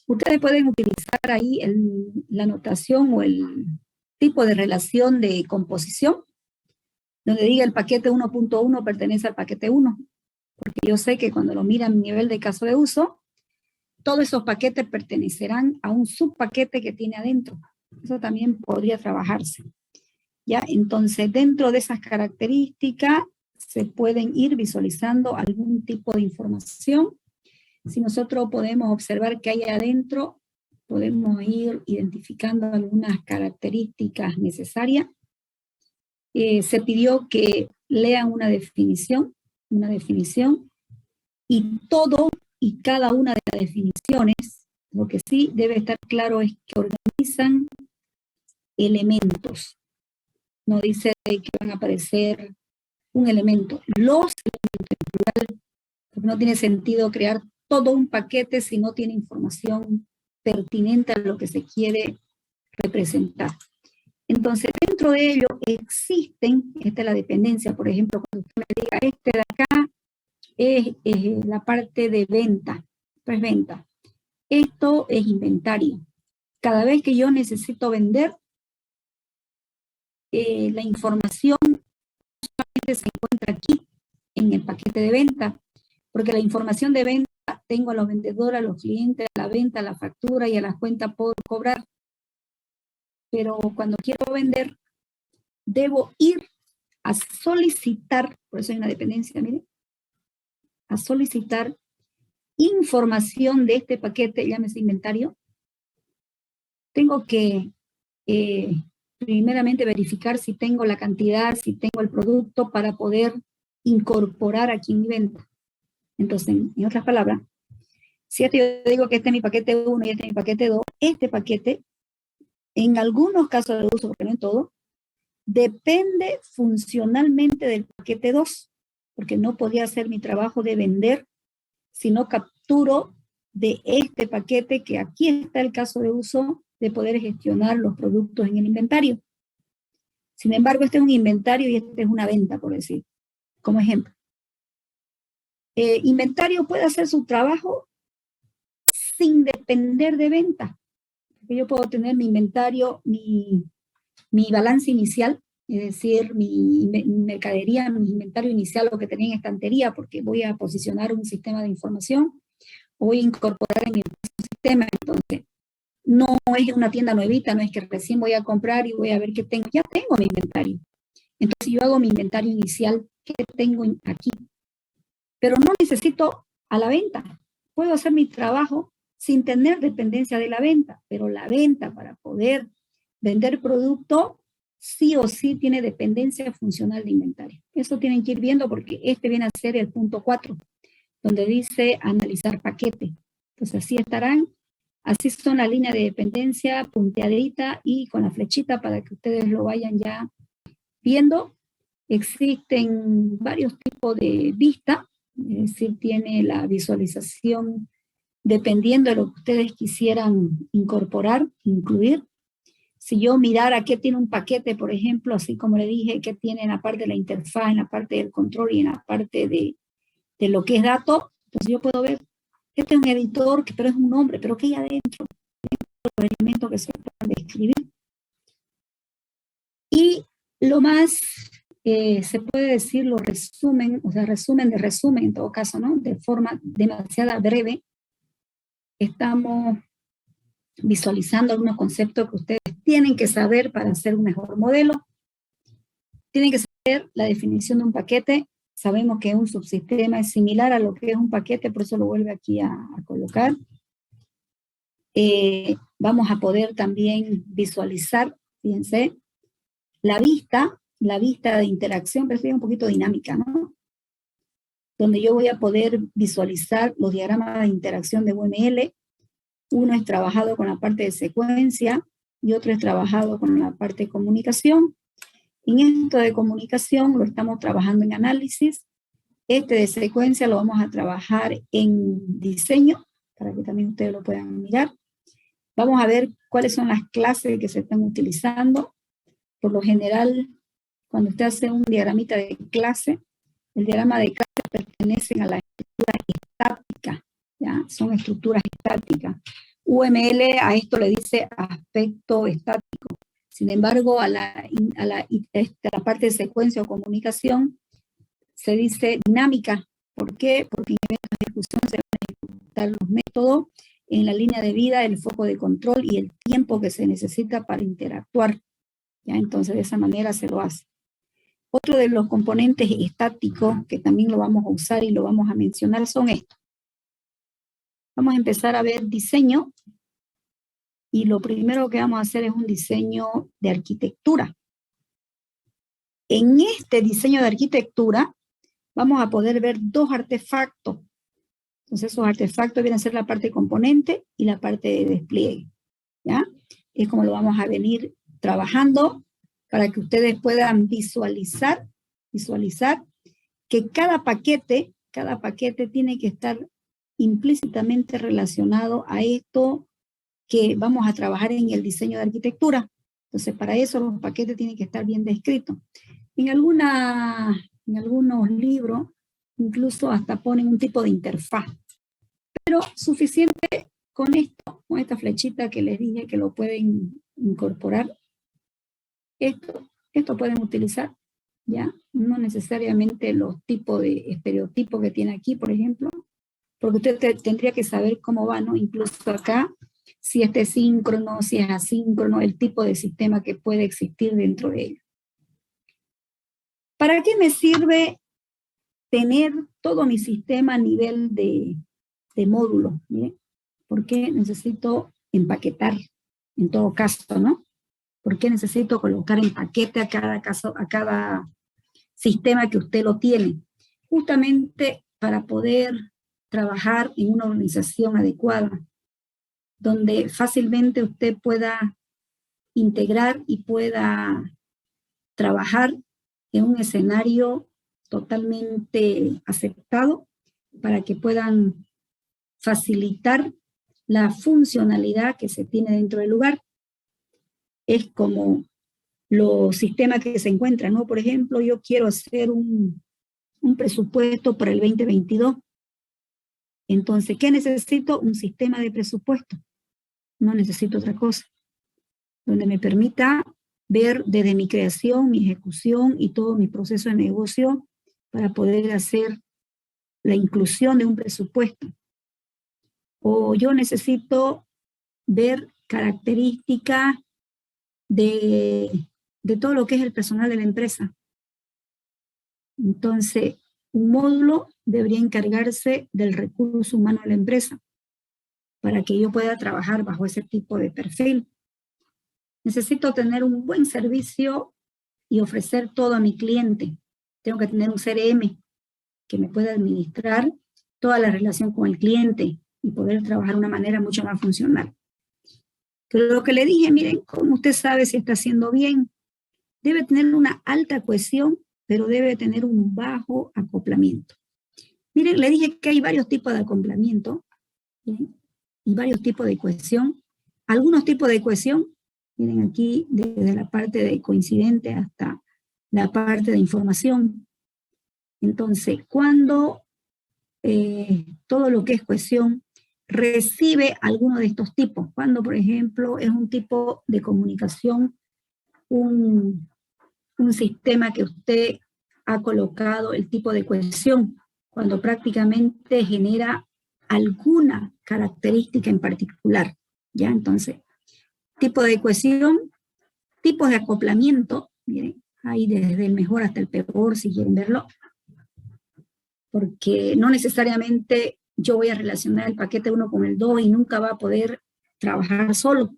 A: ustedes pueden utilizar ahí la notación o el tipo de relación de composición, donde diga el paquete 1.1 pertenece al paquete 1, porque yo sé que cuando lo miran a nivel de caso de uso, todos esos paquetes pertenecerán a un subpaquete que tiene adentro. Eso también podría trabajarse. ¿Ya? Entonces, dentro de esas características se pueden ir visualizando algún tipo de información. Si nosotros podemos observar que hay adentro, podemos ir identificando algunas características necesarias. Se pidió que lean una definición, y todo y cada una de las definiciones, lo que sí debe estar claro es que organizan elementos. No dice que van a aparecer un elemento, los elementos en plural, porque no tiene sentido crear todo un paquete si no tiene información pertinente a lo que se quiere representar. Entonces, dentro de ello existen, esta es la dependencia, por ejemplo, cuando usted me diga, este de acá es la parte de venta, esto es venta, esto es inventario. Cada vez que yo necesito vender, la información solamente se encuentra aquí, en el paquete de venta, porque la información de venta tengo a los vendedores, a los clientes, a la venta, a la factura y a las cuentas por cobrar. Pero cuando quiero vender, debo ir a solicitar, por eso hay una dependencia, miren, a solicitar información de este paquete, llámese inventario. Tengo que primeramente verificar si tengo la cantidad, si tengo el producto para poder incorporar aquí en mi venta. Entonces, en otras palabras, si yo digo que este es mi paquete 1 y este es mi paquete 2, este paquete, en algunos casos de uso, porque no en todo, depende funcionalmente del paquete 2, porque no podía hacer mi trabajo de vender si no capturo de este paquete, que aquí está el caso de uso, de poder gestionar los productos en el inventario. Sin embargo, este es un inventario y este es una venta, por decir, como ejemplo. Inventario puede hacer su trabajo sin depender de venta. Porque yo puedo tener mi inventario, mi balance inicial, es decir, mi mercadería, mi inventario inicial, lo que tenía en estantería, porque voy a posicionar un sistema de información, voy a incorporar en mi sistema. Entonces, no es una tienda nuevita, no es que recién voy a comprar y voy a ver qué tengo. Ya tengo mi inventario. Entonces, yo hago mi inventario inicial, ¿qué tengo aquí? Pero no necesito a la venta. Puedo hacer mi trabajo sin tener dependencia de la venta, pero la venta, para poder vender producto, sí o sí tiene dependencia funcional de inventario. Eso tienen que ir viendo, porque este viene a ser el punto 4, donde dice analizar paquete. Entonces así estarán, así son la línea de dependencia punteadita y con la flechita para que ustedes lo vayan ya viendo. Existen varios tipos de vista, es decir, tiene la visualización dependiendo de lo que ustedes quisieran incorporar, incluir. Si yo mirara qué tiene un paquete, por ejemplo, así como le dije, qué tiene en la parte de la interfaz, en la parte del control y en la parte de lo que es dato, entonces yo puedo ver, este es un editor, pero es un nombre, pero ¿qué hay adentro? Los elementos que se pueden describir. Y lo más, se puede decir, lo resumen, o sea, resumen de resumen en todo caso, ¿no? De forma demasiado breve, estamos visualizando algunos conceptos que ustedes tienen que saber para hacer un mejor modelo. Tienen que saber la definición de un paquete. Sabemos que un subsistema es similar a lo que es un paquete, por eso lo vuelve aquí a colocar. Vamos a poder también visualizar, fíjense, la vista de interacción, pero es un poquito dinámica, ¿no? Donde yo voy a poder visualizar los diagramas de interacción de UML. Uno es trabajado con la parte de secuencia y otro es trabajado con la parte de comunicación. En esto de comunicación lo estamos trabajando en análisis. Este de secuencia lo vamos a trabajar en diseño, para que también ustedes lo puedan mirar. Vamos a ver cuáles son las clases que se están utilizando. Por lo general, cuando usted hace un diagramita de clase, el diagrama de clase pertenece a la estructura estática, ¿ya? Son estructuras estáticas. UML a esto le dice aspecto estático. Sin embargo, a la parte de secuencia o comunicación se dice dinámica. ¿Por qué? Porque en eventos de ejecución se van a ejecutar los métodos en la línea de vida, el foco de control y el tiempo que se necesita para interactuar. ¿Ya? Entonces, de esa manera se lo hace. Otro de los componentes estáticos que también lo vamos a usar y lo vamos a mencionar son estos. Vamos a empezar a ver diseño. Y lo primero que vamos a hacer es un diseño de arquitectura. En este diseño de arquitectura vamos a poder ver dos artefactos. Entonces esos artefactos vienen a ser la parte componente y la parte de despliegue. ¿Ya? Es como lo vamos a venir trabajando para que ustedes puedan visualizar visualizar que cada paquete tiene que estar implícitamente relacionado a esto que vamos a trabajar en el diseño de arquitectura. Entonces, para eso los paquetes tienen que estar bien descritos. En algunos libros, incluso hasta ponen un tipo de interfaz. Pero suficiente con esto, con esta flechita que les dije que lo pueden incorporar. Esto pueden utilizar, ¿ya? No necesariamente los tipos de estereotipos que tiene aquí, por ejemplo, porque usted tendría que saber cómo va, ¿no? Incluso acá, si este es síncrono, si es asíncrono, el tipo de sistema que puede existir dentro de él. ¿Para qué me sirve tener todo mi sistema a nivel de módulo? ¿Miren? ¿Por qué necesito empaquetar en todo caso, no? ¿Por qué necesito colocar en paquete a cada sistema que usted lo tiene? Justamente para poder trabajar en una organización adecuada, donde fácilmente usted pueda integrar y pueda trabajar en un escenario totalmente aceptado para que puedan facilitar la funcionalidad que se tiene dentro del lugar. Es como los sistemas que se encuentran, ¿no? Por ejemplo, yo quiero hacer un presupuesto para el 2022. Entonces, ¿qué necesito? Un sistema de presupuesto. No necesito otra cosa. Donde me permita ver desde mi creación, mi ejecución y todo mi proceso de negocio para poder hacer la inclusión de un presupuesto. O yo necesito ver características de todo lo que es el personal de la empresa. Entonces, un módulo debería encargarse del recurso humano de la empresa para que yo pueda trabajar bajo ese tipo de perfil. Necesito tener un buen servicio y ofrecer todo a mi cliente. Tengo que tener un CRM que me pueda administrar toda la relación con el cliente y poder trabajar de una manera mucho más funcional. Pero lo que le dije, miren, ¿cómo usted sabe si está haciendo bien? Debe tener una alta cohesión, pero debe tener un bajo acoplamiento. Miren, le dije que hay varios tipos de acoplamiento, ¿sí? Y varios tipos de cohesión. Algunos tipos de cohesión, miren aquí, desde la parte de coincidente hasta la parte de información. Entonces, cuando todo lo que es cohesión recibe alguno de estos tipos, cuando, por ejemplo, es un tipo de comunicación, un sistema que usted ha colocado el tipo de cohesión, cuando prácticamente genera alguna característica en particular, ¿ya? Entonces, tipo de cohesión, tipos de acoplamiento, miren, hay desde el mejor hasta el peor, si quieren verlo, porque no necesariamente yo voy a relacionar el paquete 1 con el 2 y nunca va a poder trabajar solo.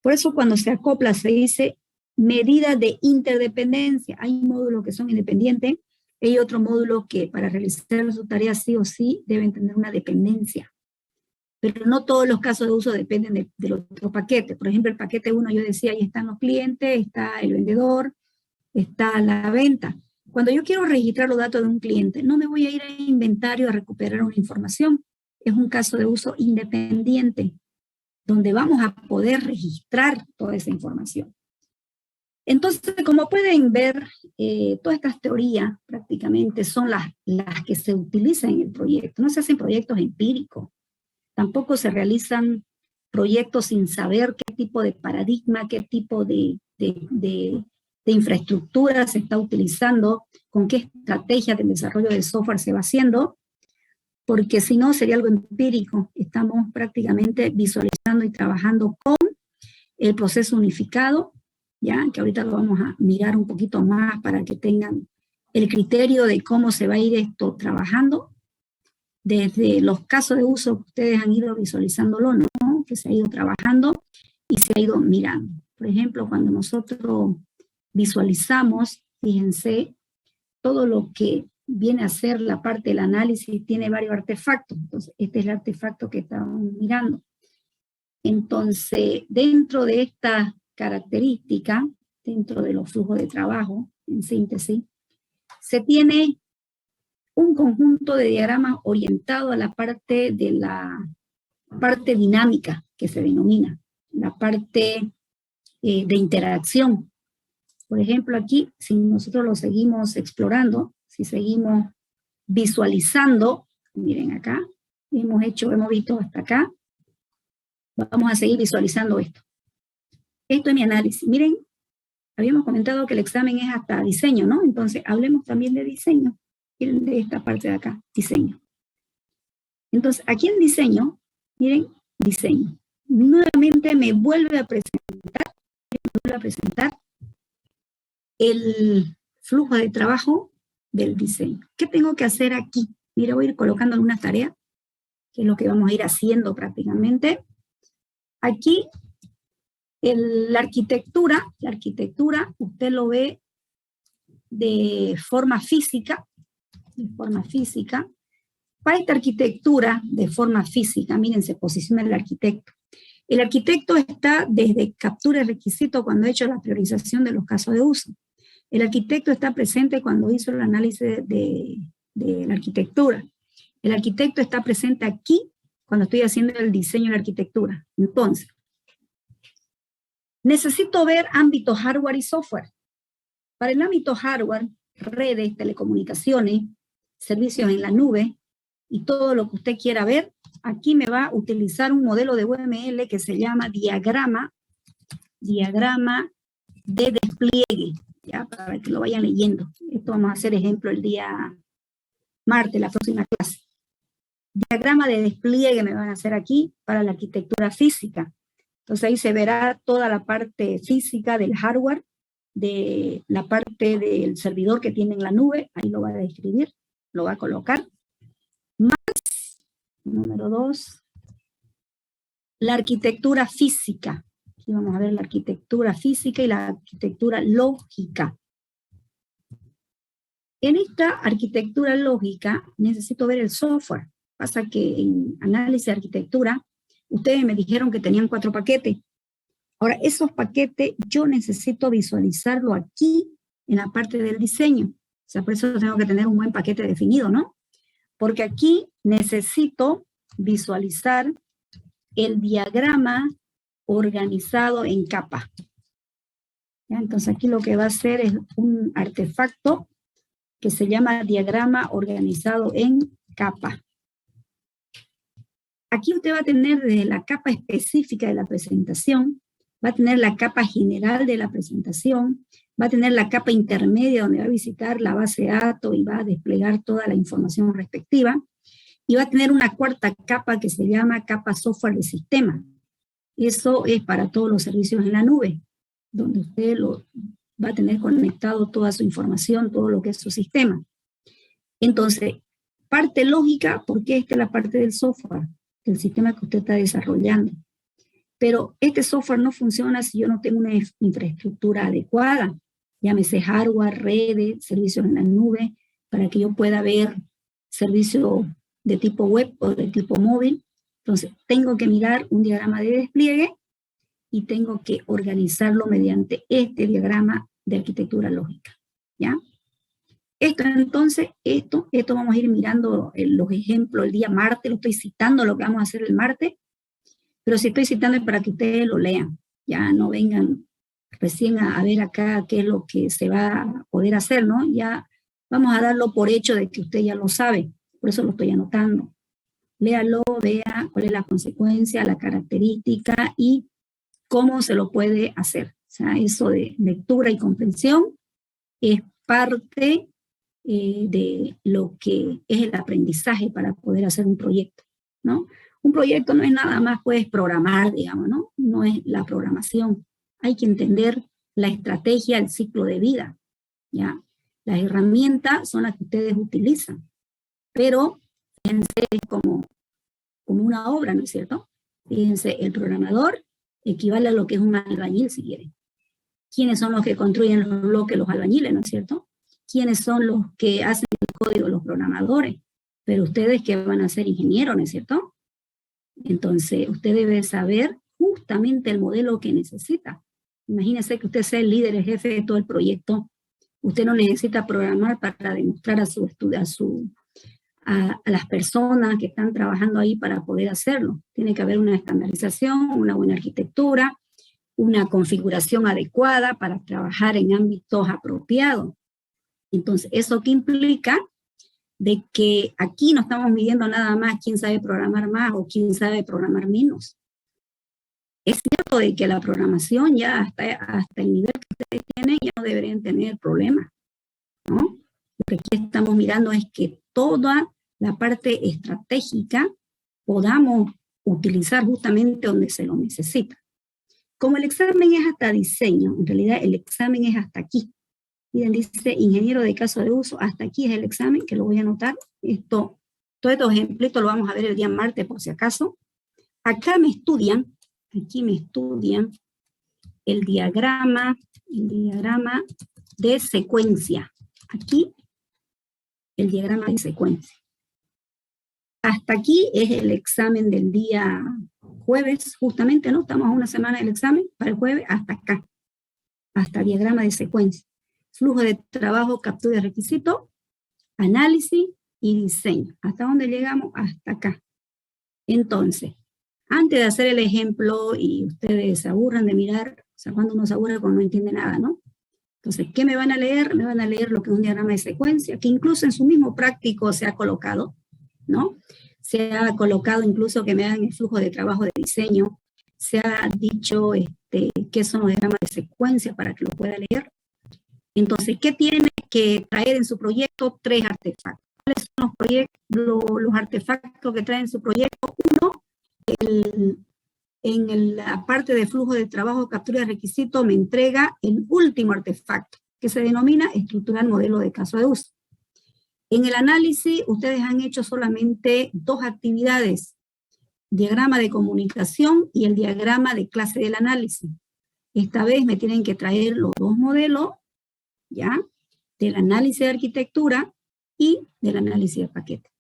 A: Por eso cuando se acopla se dice medida de interdependencia. Hay módulos que son independientes, hay otros módulos que para realizar su tarea sí o sí deben tener una dependencia. Pero no todos los casos de uso dependen del otro paquete. Por ejemplo, el paquete 1 yo decía, ahí están los clientes, está el vendedor, está la venta. Cuando yo quiero registrar los datos de un cliente, no me voy a ir a inventario a recuperar una información. Es un caso de uso independiente, donde vamos a poder registrar toda esa información. Entonces, como pueden ver, todas estas teorías prácticamente son las que se utilizan en el proyecto. No se hacen proyectos empíricos. Tampoco se realizan proyectos sin saber qué tipo de paradigma, qué tipo de infraestructura se está utilizando, con qué estrategia de desarrollo de software se va haciendo, porque si no sería algo empírico. Estamos prácticamente visualizando y trabajando con el proceso unificado, ya que ahorita lo vamos a mirar un poquito más para que tengan el criterio de cómo se va a ir esto trabajando, desde los casos de uso que ustedes han ido visualizándolo, ¿no? Que se ha ido trabajando y se ha ido mirando. Por ejemplo, cuando nosotros visualizamos, fíjense, todo lo que viene a ser la parte del análisis tiene varios artefactos. Entonces, este es el artefacto que estamos mirando. Entonces, dentro de esta característica, dentro de los flujos de trabajo, en síntesis, se tiene un conjunto de diagramas orientado a la parte de la parte dinámica, que se denomina, la parte de interacción. Por ejemplo, aquí, si nosotros lo seguimos explorando, si seguimos visualizando, miren acá, hemos visto hasta acá, vamos a seguir visualizando esto. Esto es mi análisis. Miren, habíamos comentado que el examen es hasta diseño, ¿no? Entonces, hablemos también de diseño, de esta parte de acá, diseño. Entonces, aquí en diseño, miren, diseño. Nuevamente me vuelve a presentar el flujo de trabajo del diseño. ¿Qué tengo que hacer aquí? Mira, voy a ir colocando algunas tareas, que es lo que vamos a ir haciendo prácticamente. Aquí, la arquitectura, usted lo ve de forma física, Para esta arquitectura de forma física, miren, se posiciona el arquitecto. El arquitecto está desde captura de requisito cuando ha hecho la priorización de los casos de uso. El arquitecto está presente cuando hizo el análisis de la arquitectura. El arquitecto está presente aquí cuando estoy haciendo el diseño de la arquitectura. Entonces, necesito ver ámbitos hardware y software. Para el ámbito hardware, redes, telecomunicaciones, servicios en la nube y todo lo que usted quiera ver, aquí me va a utilizar un modelo de UML que se llama diagrama de despliegue, ya, para que lo vayan leyendo. Esto vamos a hacer ejemplo el día martes, la próxima clase. Diagrama de despliegue me van a hacer aquí para la arquitectura física. Entonces ahí se verá toda la parte física del hardware, de la parte del servidor que tiene en la nube, ahí lo va a describir, lo va a colocar. Más, número 2, la arquitectura física. Aquí vamos a ver la arquitectura física y la arquitectura lógica. En esta arquitectura lógica necesito ver el software. Pasa que en análisis de arquitectura, ustedes me dijeron que tenían 4 paquetes. Ahora, esos paquetes yo necesito visualizarlo aquí en la parte del diseño. O sea, por eso tengo que tener un buen paquete definido, ¿no? Porque aquí necesito visualizar el diagrama organizado en capa. ¿Ya? Entonces aquí lo que va a hacer es un artefacto que se llama diagrama organizado en capa. Aquí usted va a tener desde la capa específica de la presentación, va a tener la capa general de la presentación, va a tener la capa intermedia donde va a visitar la base de datos y va a desplegar toda la información respectiva, y va a tener una cuarta capa que se llama capa software de sistema. Eso es para todos los servicios en la nube, donde usted va a tener conectado toda su información, todo lo que es su sistema. Entonces, parte lógica, porque esta es la parte del software, del sistema que usted está desarrollando. Pero este software no funciona si yo no tengo una infraestructura adecuada, llámese hardware, redes, servicios en la nube, para que yo pueda ver servicios de tipo web o de tipo móvil. Entonces, tengo que mirar un diagrama de despliegue y tengo que organizarlo mediante este diagrama de arquitectura lógica, ¿ya? Esto vamos a ir mirando los ejemplos el día martes, lo estoy citando lo que vamos a hacer el martes, pero si estoy citando es para que ustedes lo lean, ya no vengan recién a ver acá qué es lo que se va a poder hacer, ¿no? Ya vamos a darlo por hecho de que usted ya lo sabe, por eso lo estoy anotando. Léalo, vea cuál es la consecuencia, la característica y cómo se lo puede hacer. O sea, eso de lectura y comprensión es parte de lo que es el aprendizaje para poder hacer un proyecto, ¿no? Un proyecto no es nada más, pues, programar, digamos, ¿no? No es la programación. Hay que entender la estrategia, el ciclo de vida, ¿ya? Las herramientas son las que ustedes utilizan, pero fíjense, es como una obra, ¿no es cierto? Fíjense, el programador equivale a lo que es un albañil, si quieren. ¿Quiénes son los que construyen los bloques? Los albañiles, ¿no es cierto? ¿Quiénes son los que hacen el código? Los programadores. Pero ustedes que van a ser ingenieros, ¿no es cierto? Entonces, usted debe saber justamente el modelo que necesita. Imagínese que usted sea el líder, el jefe de todo el proyecto Usted no necesita programar para demostrar a las personas que están trabajando ahí para poder hacerlo. Tiene que haber una estandarización, una buena arquitectura, una configuración adecuada para trabajar en ámbitos apropiados. Entonces, ¿eso qué implica? De que aquí no estamos midiendo nada más quién sabe programar más o quién sabe programar menos. Es cierto de que la programación ya hasta el nivel que ustedes tienen ya no deberían tener problemas, ¿no? Lo que aquí estamos mirando es que toda la parte estratégica podamos utilizar justamente donde se lo necesita. Como el examen es hasta diseño, en realidad el examen es hasta aquí. Miren, dice ingeniero de caso de uso, hasta aquí es el examen, que lo voy a anotar. Todos estos ejemplitos lo vamos a ver el día martes por si acaso. Acá me estudian, aquí me estudian el diagrama de secuencia. Aquí, el diagrama de secuencia. Hasta aquí es el examen del día jueves, justamente, ¿no? Estamos a una semana del examen, para el jueves, hasta acá. Hasta el diagrama de secuencia. Flujo de trabajo, captura de requisito, análisis y diseño. ¿Hasta dónde llegamos? Hasta acá. Entonces, antes de hacer el ejemplo y ustedes se aburran de mirar, o sea, cuando uno se aburre cuando no entiende nada, ¿no? Entonces, ¿qué me van a leer? Me van a leer lo que es un diagrama de secuencia, que incluso en su mismo práctico se ha colocado, ¿no? Se ha colocado incluso que me hagan el flujo de trabajo de diseño, se ha dicho qué son los diagramas de secuencia para que lo pueda leer. Entonces, ¿qué tiene que traer en su proyecto? 3 artefactos. ¿Cuáles son los artefactos que trae en su proyecto? Uno, en la parte de flujo de trabajo, captura de requisito, me entrega el último artefacto, que se denomina estructurar modelo de caso de uso. En el análisis, ustedes han hecho solamente 2 actividades, diagrama de comunicación y el diagrama de clase del análisis. Esta vez me tienen que traer los 2 modelos, ¿ya? Del análisis de arquitectura y del análisis de paquete.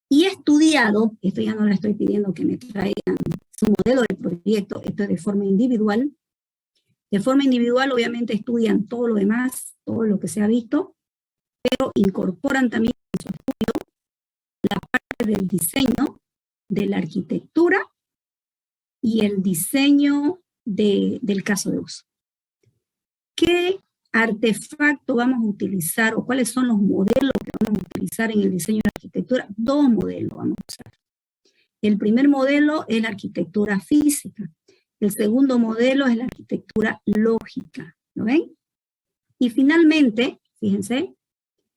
A: Y he estudiado, esto ya no le estoy pidiendo que me traigan su modelo de proyecto, esto es de forma individual. De forma individual, obviamente, estudian todo lo demás, todo lo que se ha visto, pero incorporan también en su estudio la parte del diseño, de la arquitectura y el diseño del caso de uso. ¿Qué artefacto vamos a utilizar o cuáles son los modelos que vamos a utilizar en el diseño de la arquitectura? 2 modelos vamos a usar. El primer modelo es la arquitectura física. El segundo modelo es la arquitectura lógica. ¿Lo ven? Y finalmente, fíjense,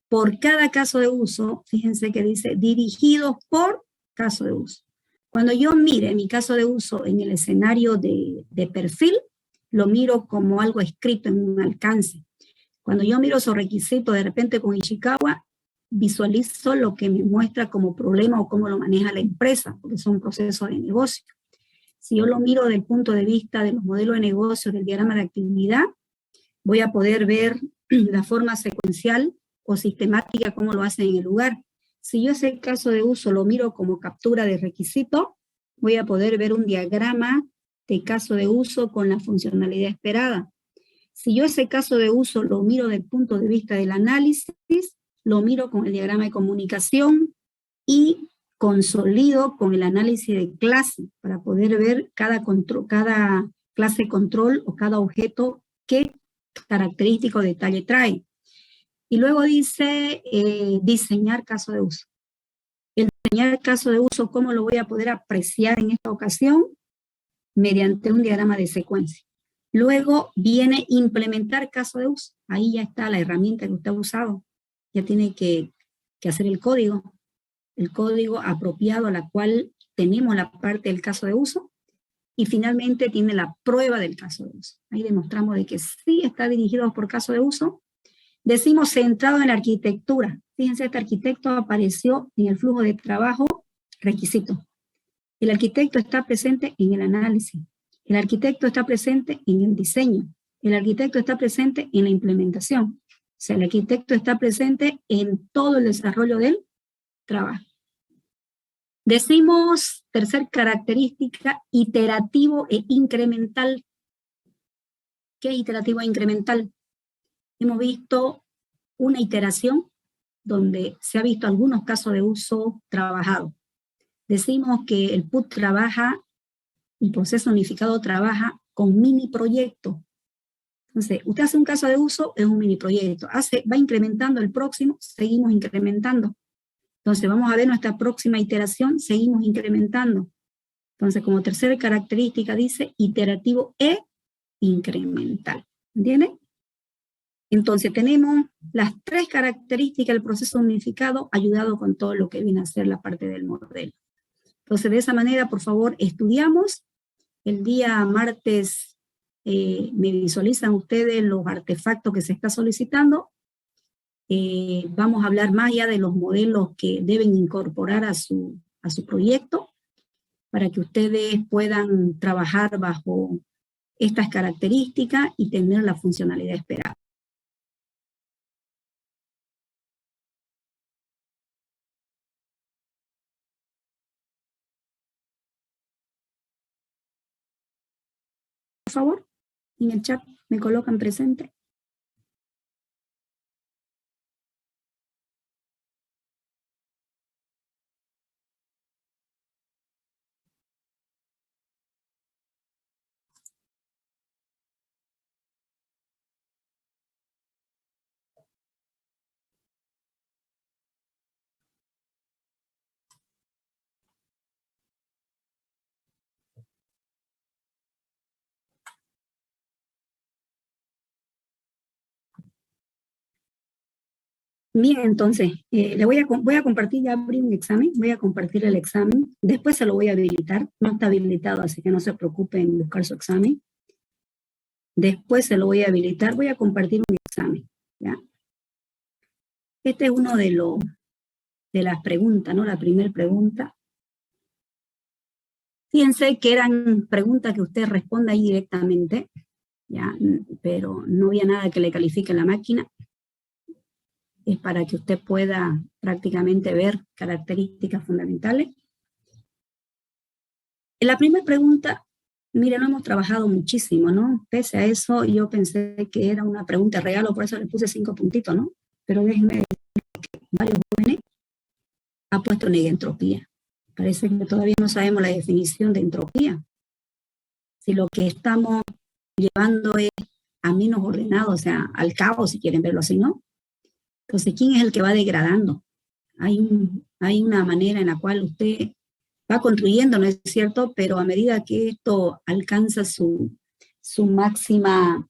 A: por cada caso de uso, fíjense que dice dirigidos por caso de uso. Cuando yo mire mi caso de uso en el escenario de perfil, lo miro como algo escrito en un alcance. Cuando yo miro esos requisitos de repente con Ishikawa, visualizo lo que me muestra como problema o cómo lo maneja la empresa, porque son procesos de negocio. Si yo lo miro desde el punto de vista de los modelos de negocio, del diagrama de actividad, voy a poder ver la forma secuencial o sistemática, cómo lo hacen en el lugar. Si yo ese caso de uso lo miro como captura de requisito, voy a poder ver un diagrama de caso de uso con la funcionalidad esperada. Si yo ese caso de uso lo miro desde el punto de vista del análisis, lo miro con el diagrama de comunicación y consolido con el análisis de clase para poder ver cada clase de control o cada objeto qué característico o detalle trae. Y luego dice diseñar caso de uso. El diseñar caso de uso, ¿cómo lo voy a poder apreciar en esta ocasión? Mediante un diagrama de secuencia. Luego viene implementar caso de uso. Ahí ya está la herramienta que usted ha usado. Ya tiene que hacer el código apropiado a la cual tenemos la parte del caso de uso. Y finalmente tiene la prueba del caso de uso. Ahí demostramos de que sí está dirigido por caso de uso. Decimos centrado en la arquitectura. Fíjense, este arquitecto apareció en el flujo de trabajo requisito. El arquitecto está presente en el análisis. El arquitecto está presente en el diseño. El arquitecto está presente en la implementación. O sea, el arquitecto está presente en todo el desarrollo del trabajo. Decimos, tercer característica, iterativo e incremental. ¿Qué es iterativo e incremental? hemos visto una iteración donde se ha visto algunos casos de uso trabajado. Decimos que el PUT trabaja, el proceso unificado trabaja con mini proyectos. Entonces, usted hace un caso de uso, es un mini proyecto. Va incrementando el próximo, seguimos incrementando. Entonces, vamos a ver nuestra próxima iteración, seguimos incrementando. Entonces, como tercera característica dice iterativo e incremental. ¿Entienden? Entonces, tenemos las tres características del proceso unificado ayudado con todo lo que viene a ser la parte del modelo. Entonces, de esa manera, por favor, estudiamos. El día martes me visualizan ustedes los artefactos que se está solicitando. Vamos a hablar más ya de los modelos que deben incorporar a su proyecto para que ustedes puedan trabajar bajo estas características y tener la funcionalidad esperada. Por favor, en el chat me colocan presente. Bien, entonces, voy a compartir, ya abrí un examen, voy a compartir el examen, después se lo voy a habilitar, no está habilitado, así que no se preocupen en buscar su examen. Después se lo voy a habilitar, voy a compartir un examen, ¿ya? Este es uno de las preguntas, ¿no? La primera pregunta. Fíjense que eran preguntas que usted responde ahí directamente, ¿ya? Pero no había nada que le califique la máquina. Es para que usted pueda prácticamente ver características fundamentales. En la primera pregunta, mire, lo hemos trabajado muchísimo, ¿no? Pese a eso, yo pensé que era una pregunta regalo, por eso le puse 5 puntitos, ¿no? Pero déjenme decir que varios jóvenes han puesto negentropía. Parece que todavía no sabemos la definición de entropía. Si lo que estamos llevando es a menos ordenado, o sea, al caos, si quieren verlo así, ¿no? Entonces, ¿quién es el que va degradando? Hay una manera en la cual usted va construyendo, ¿no es cierto? Pero a medida que esto alcanza su máxima,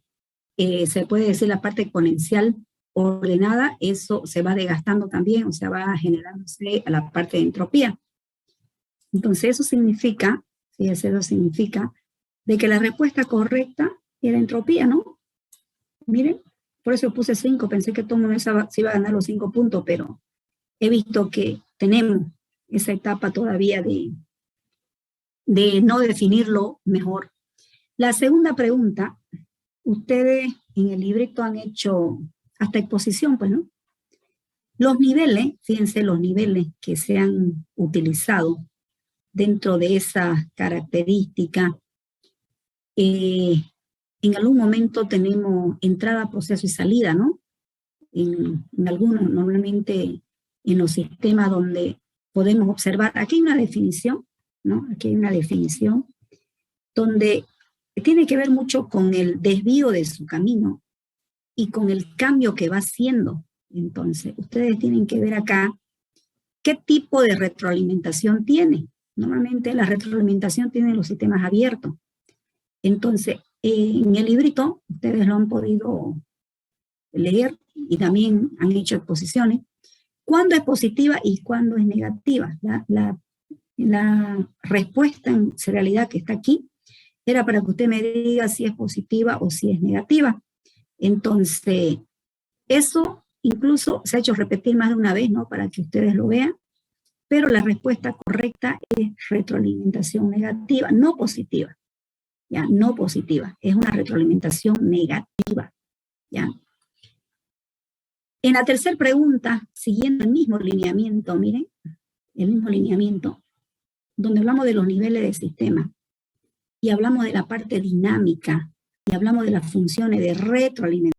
A: se puede decir la parte exponencial ordenada, eso se va desgastando también, o sea, va generándose a la parte de entropía. Entonces eso significa, fíjese, eso significa de que la respuesta correcta era entropía, ¿no? Miren, por eso puse 5, pensé que todo el mundo se iba a ganar los 5 puntos, pero he visto que tenemos esa etapa todavía de no definirlo mejor. La segunda pregunta, ustedes en el librito han hecho hasta exposición, pues, ¿no? Los niveles, fíjense los niveles que se han utilizado dentro de esa característica. En algún momento tenemos entrada, proceso y salida, ¿no? En algunos, normalmente en los sistemas donde podemos observar, aquí hay una definición, ¿no? Aquí hay una definición donde tiene que ver mucho con el desvío de su camino y con el cambio que va haciendo. Entonces, ustedes tienen que ver acá qué tipo de retroalimentación tiene. Normalmente la retroalimentación tiene los sistemas abiertos. Entonces, en el librito, ustedes lo han podido leer y también han hecho exposiciones. ¿Cuándo es positiva y cuándo es negativa? La respuesta en realidad que está aquí era para que usted me diga si es positiva o si es negativa. Entonces, eso incluso se ha hecho repetir más de una vez, ¿no? Para que ustedes lo vean, pero la respuesta correcta es retroalimentación negativa, no positiva. ¿Ya? No positiva, es una retroalimentación negativa. ¿Ya? En la tercera pregunta, siguiendo el mismo lineamiento, miren, el mismo lineamiento, donde hablamos de los niveles de sistema y hablamos de la parte dinámica y hablamos de las funciones de retroalimentación.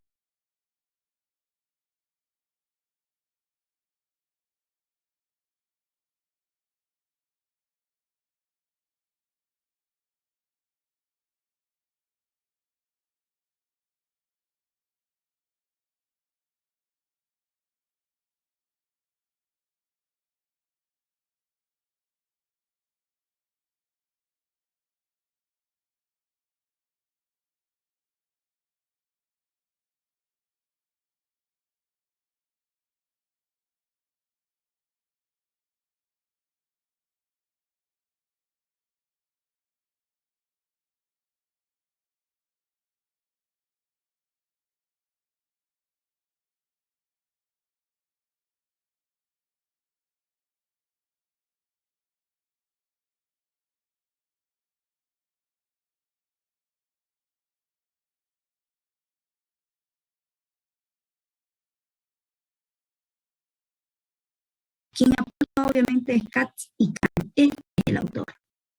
A: Quien aporta obviamente es Katz y Kahn. Él es el autor.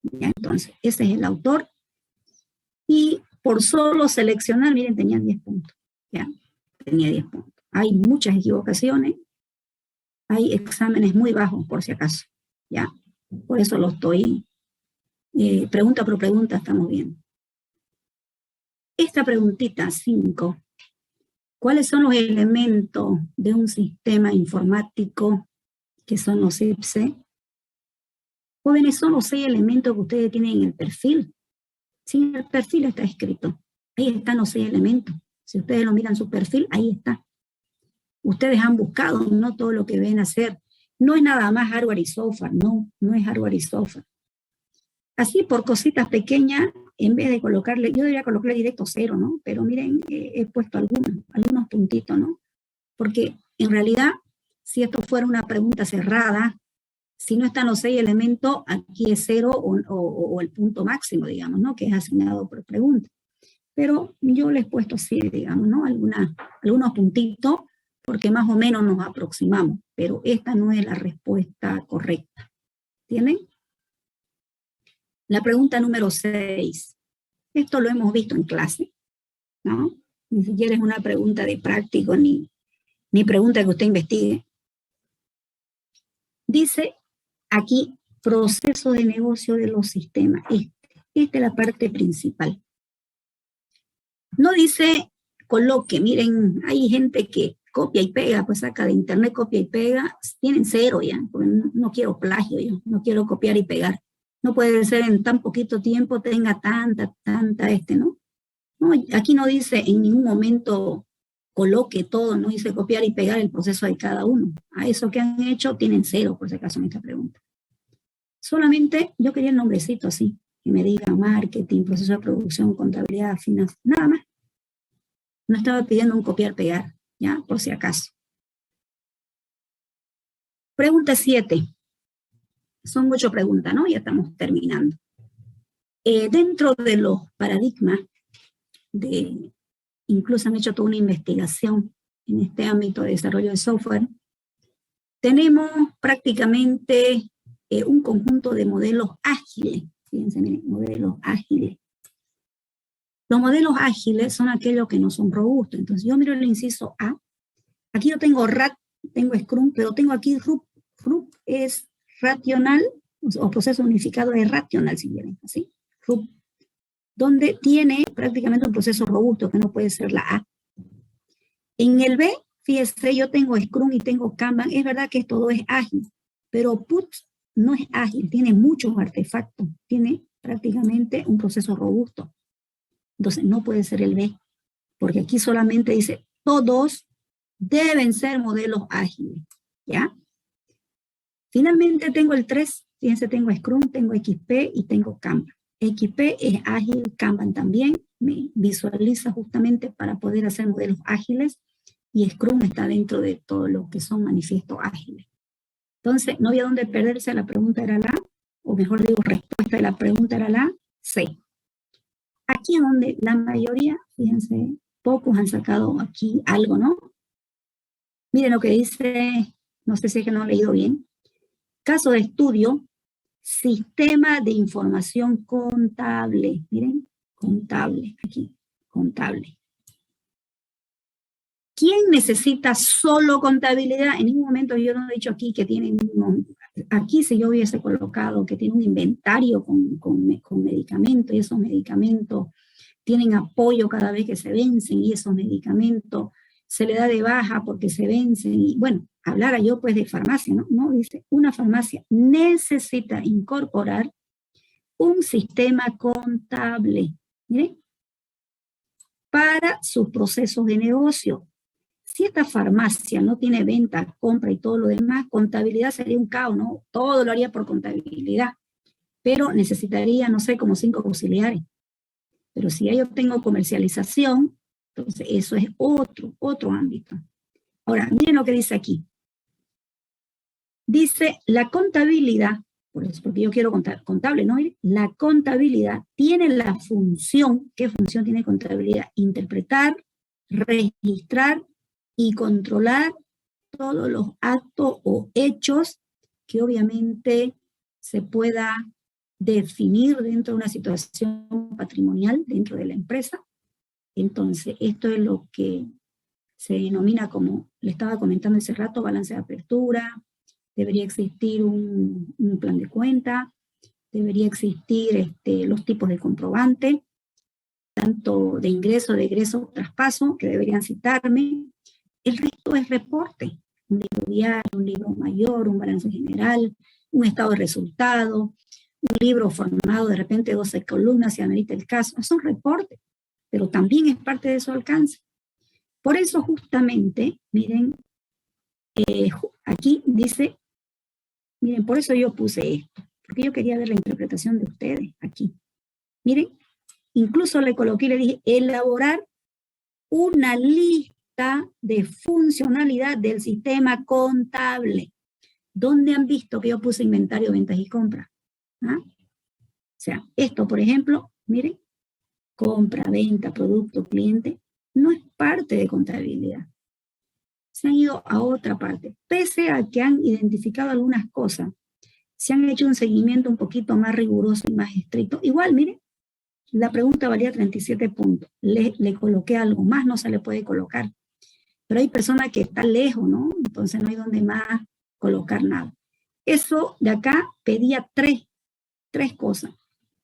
A: ¿Ya? Entonces, ese es el autor. Y por solo seleccionar, miren, tenía 10 puntos. ¿Ya? Tenía 10 puntos. Hay muchas equivocaciones. Hay exámenes muy bajos, por si acaso. ¿Ya? Por eso lo estoy, pregunta por pregunta, estamos viendo. Esta preguntita 5. ¿Cuáles son los elementos de un sistema informático que son los IPSE? Jóvenes, son los 6 elementos que ustedes tienen en el perfil. Sí, en el perfil está escrito. Ahí están los 6 elementos. Si ustedes lo miran su perfil, ahí está. Ustedes han buscado, no todo lo que ven hacer. No es nada más hardware y software, no es hardware y software. Así por cositas pequeñas, en vez de colocarle, yo debería colocarle directo 0, ¿no? Pero miren, he puesto algunos puntitos, ¿no? Porque en realidad, si esto fuera una pregunta cerrada, si no están los 6 elementos, aquí es 0 o el punto máximo, digamos, ¿no? Que es asignado por pregunta. Pero yo les he puesto así, digamos, ¿no? Algunos puntitos, porque más o menos nos aproximamos, pero esta no es la respuesta correcta. ¿Tienen? La pregunta número 6. Esto lo hemos visto en clase, ¿no? Ni siquiera es una pregunta de práctico, ni pregunta que usted investigue. Dice aquí, proceso de negocio de los sistemas. Esta es la parte principal. No dice coloque, miren, hay gente que copia y pega, pues saca de internet, copia y pega, tienen 0 ya, porque no quiero plagio yo, no quiero copiar y pegar. No puede ser en tan poquito tiempo tenga tanta, ¿no? No, aquí no dice en ningún momento coloque todo, no dice copiar y pegar el proceso de cada uno. A eso que han hecho tienen 0, por si acaso, en esta pregunta. Solamente yo quería el nombrecito así, que me diga marketing, proceso de producción, contabilidad, finanzas, nada más. No estaba pidiendo un copiar-pegar, ya, por si acaso. Pregunta 7. Son 8 preguntas, ¿no? Ya estamos terminando. Dentro de los paradigmas, incluso han hecho toda una investigación en este ámbito de desarrollo de software, tenemos prácticamente un conjunto de modelos ágiles. Fíjense, miren, modelos ágiles. Los modelos ágiles son aquellos que no son robustos. Entonces yo miro el inciso A. Aquí yo tengo RAT, tengo Scrum, pero tengo aquí RUP. RUP es racional, o proceso unificado de racional, si quieren, así. RUP, donde tiene prácticamente un proceso robusto, que no puede ser la A. En el B, fíjese, yo tengo Scrum y tengo Kanban. Es verdad que todo es ágil, pero PUT no es ágil, tiene muchos artefactos, tiene prácticamente un proceso robusto. Entonces no puede ser el B, porque aquí solamente dice todos deben ser modelos ágiles, ¿ya? Finalmente tengo el 3, fíjense, tengo Scrum, tengo XP y tengo Kanban. XP es ágil, Kanban también, me visualiza justamente para poder hacer modelos ágiles, y Scrum está dentro de todo lo que son manifiestos ágiles. Entonces, no había dónde perderse, la pregunta era la, o mejor digo, respuesta de la pregunta era la C. Aquí es donde la mayoría, fíjense, pocos han sacado aquí algo, ¿no? Miren lo que dice, no sé si es que no he leído bien. Caso de estudio, sistema de información contable. Miren, contable, aquí, contable. ¿Quién necesita solo contabilidad? En ningún momento yo no he dicho aquí que tienen, aquí si yo hubiese colocado que tiene un inventario con medicamentos, y esos medicamentos tienen apoyo cada vez que se vencen, y esos medicamentos se le da de baja porque se vencen, y bueno, hablara yo pues de farmacia, ¿no? No, dice, una farmacia necesita incorporar un sistema contable, ¿miren? Para sus procesos de negocio. Si esta farmacia no tiene venta, compra y todo lo demás, contabilidad sería un caos, ¿no? Todo lo haría por contabilidad, pero necesitaría, no sé, como 5 auxiliares. Pero si ya yo tengo comercialización, entonces eso es otro ámbito. Ahora, miren lo que dice aquí. Dice, la contabilidad, por eso, porque yo quiero contable, ¿no? La contabilidad tiene la función, ¿qué función tiene contabilidad? Interpretar, registrar y controlar todos los actos o hechos que obviamente se pueda definir dentro de una situación patrimonial dentro de la empresa. Entonces, esto es lo que se denomina, como le estaba comentando hace rato, balance de apertura. Debería existir un plan de cuenta, debería existir los tipos de comprobante, tanto de ingreso, de egreso, traspaso, que deberían citarme. El resto es reporte, un libro diario, un libro mayor, un balance general, un estado de resultado, un libro formado de repente 12 columnas y amerita el caso. Eso es reporte, pero también es parte de su alcance. Por eso justamente, miren, aquí dice, miren, por eso yo puse esto, porque yo quería ver la interpretación de ustedes aquí. Miren, incluso le coloqué y le dije, elaborar una lista de funcionalidad del sistema contable. ¿Dónde han visto que yo puse inventario, ventas y compras? ¿Ah? O sea, esto, por ejemplo, miren, compra, venta, producto, cliente, no es parte de contabilidad. Se han ido a otra parte. Pese a que han identificado algunas cosas, se han hecho un seguimiento un poquito más riguroso y más estricto. Igual, miren, la pregunta valía 37 puntos. Le coloqué algo más, no se le puede colocar. Pero hay personas que están lejos, ¿no? Entonces no hay donde más colocar nada. Eso de acá pedía tres cosas.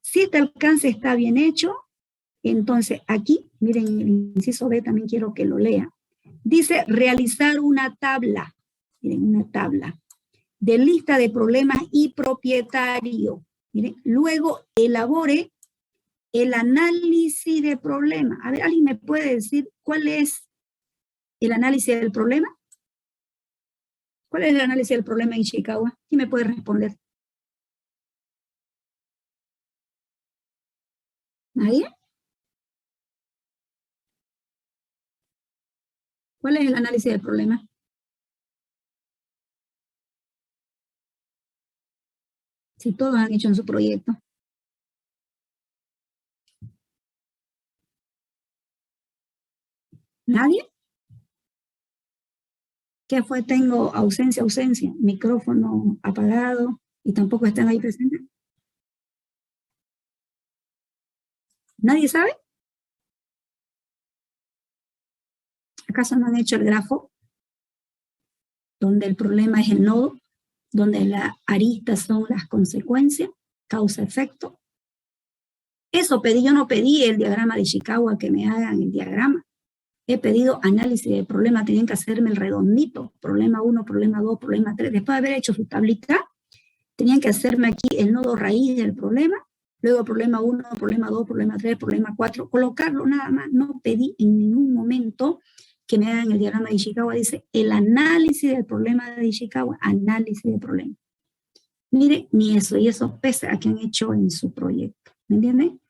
A: Si este alcance está bien hecho, entonces aquí, miren el inciso B, también quiero que lo lea. Dice realizar una tabla, miren, una tabla de lista de problemas y propietario. Miren, luego elabore el análisis de problema. A ver, ¿alguien me puede decir cuál es el análisis del problema? ¿Cuál es el análisis del problema en Ishikawa? ¿Quién me puede responder? ¿Nadie? ¿Cuál es el análisis del problema? Si todos han hecho en su proyecto. ¿Nadie? ¿Qué fue? Tengo ausencia, micrófono apagado y tampoco están ahí presentes. ¿Nadie sabe? ¿Acaso no han hecho el grafo? Donde el problema es el nodo, donde las aristas son las consecuencias, causa-efecto. Eso pedí, yo no pedí el diagrama de Ishikawa que me hagan el diagrama. He pedido análisis de problema, tenían que hacerme el redondito, problema 1, problema 2, problema 3. Después de haber hecho su tablita, tenían que hacerme aquí el nodo raíz del problema, luego problema 1, problema 2, problema 3, problema 4, colocarlo nada más. No pedí en ningún momento que me hagan el diagrama de Ishikawa. Dice el análisis del problema de Ishikawa, análisis del problema. Mire, ni eso, y eso pese a que han hecho en su proyecto, ¿me entienden?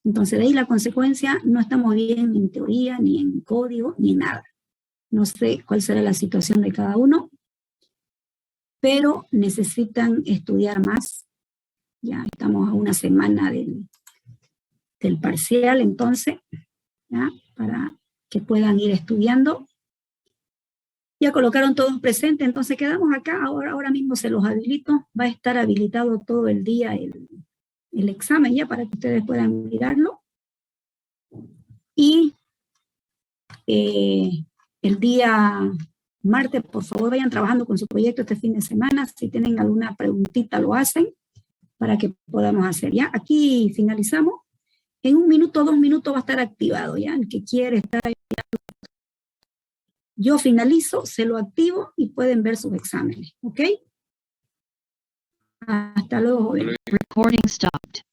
A: Entonces, de ahí la consecuencia, no estamos bien en teoría, ni en código, ni nada. No sé cuál será la situación de cada uno, pero necesitan estudiar más. Ya estamos a una semana del parcial, entonces, ¿ya? Para que puedan ir estudiando. Ya colocaron todos presentes, entonces quedamos acá. Ahora mismo se los habilito. Va a estar habilitado todo el día el examen ya para que ustedes puedan mirarlo. Y el día martes, por favor, vayan trabajando con su proyecto este fin de semana. Si tienen alguna preguntita, lo hacen para que podamos hacer. Ya, aquí finalizamos. En 1 minuto, 2 minutos va a estar activado, ya. El que quiere estar ahí. Yo finalizo, se lo activo y pueden ver sus exámenes, ¿ok? Hasta luego. Recording stopped.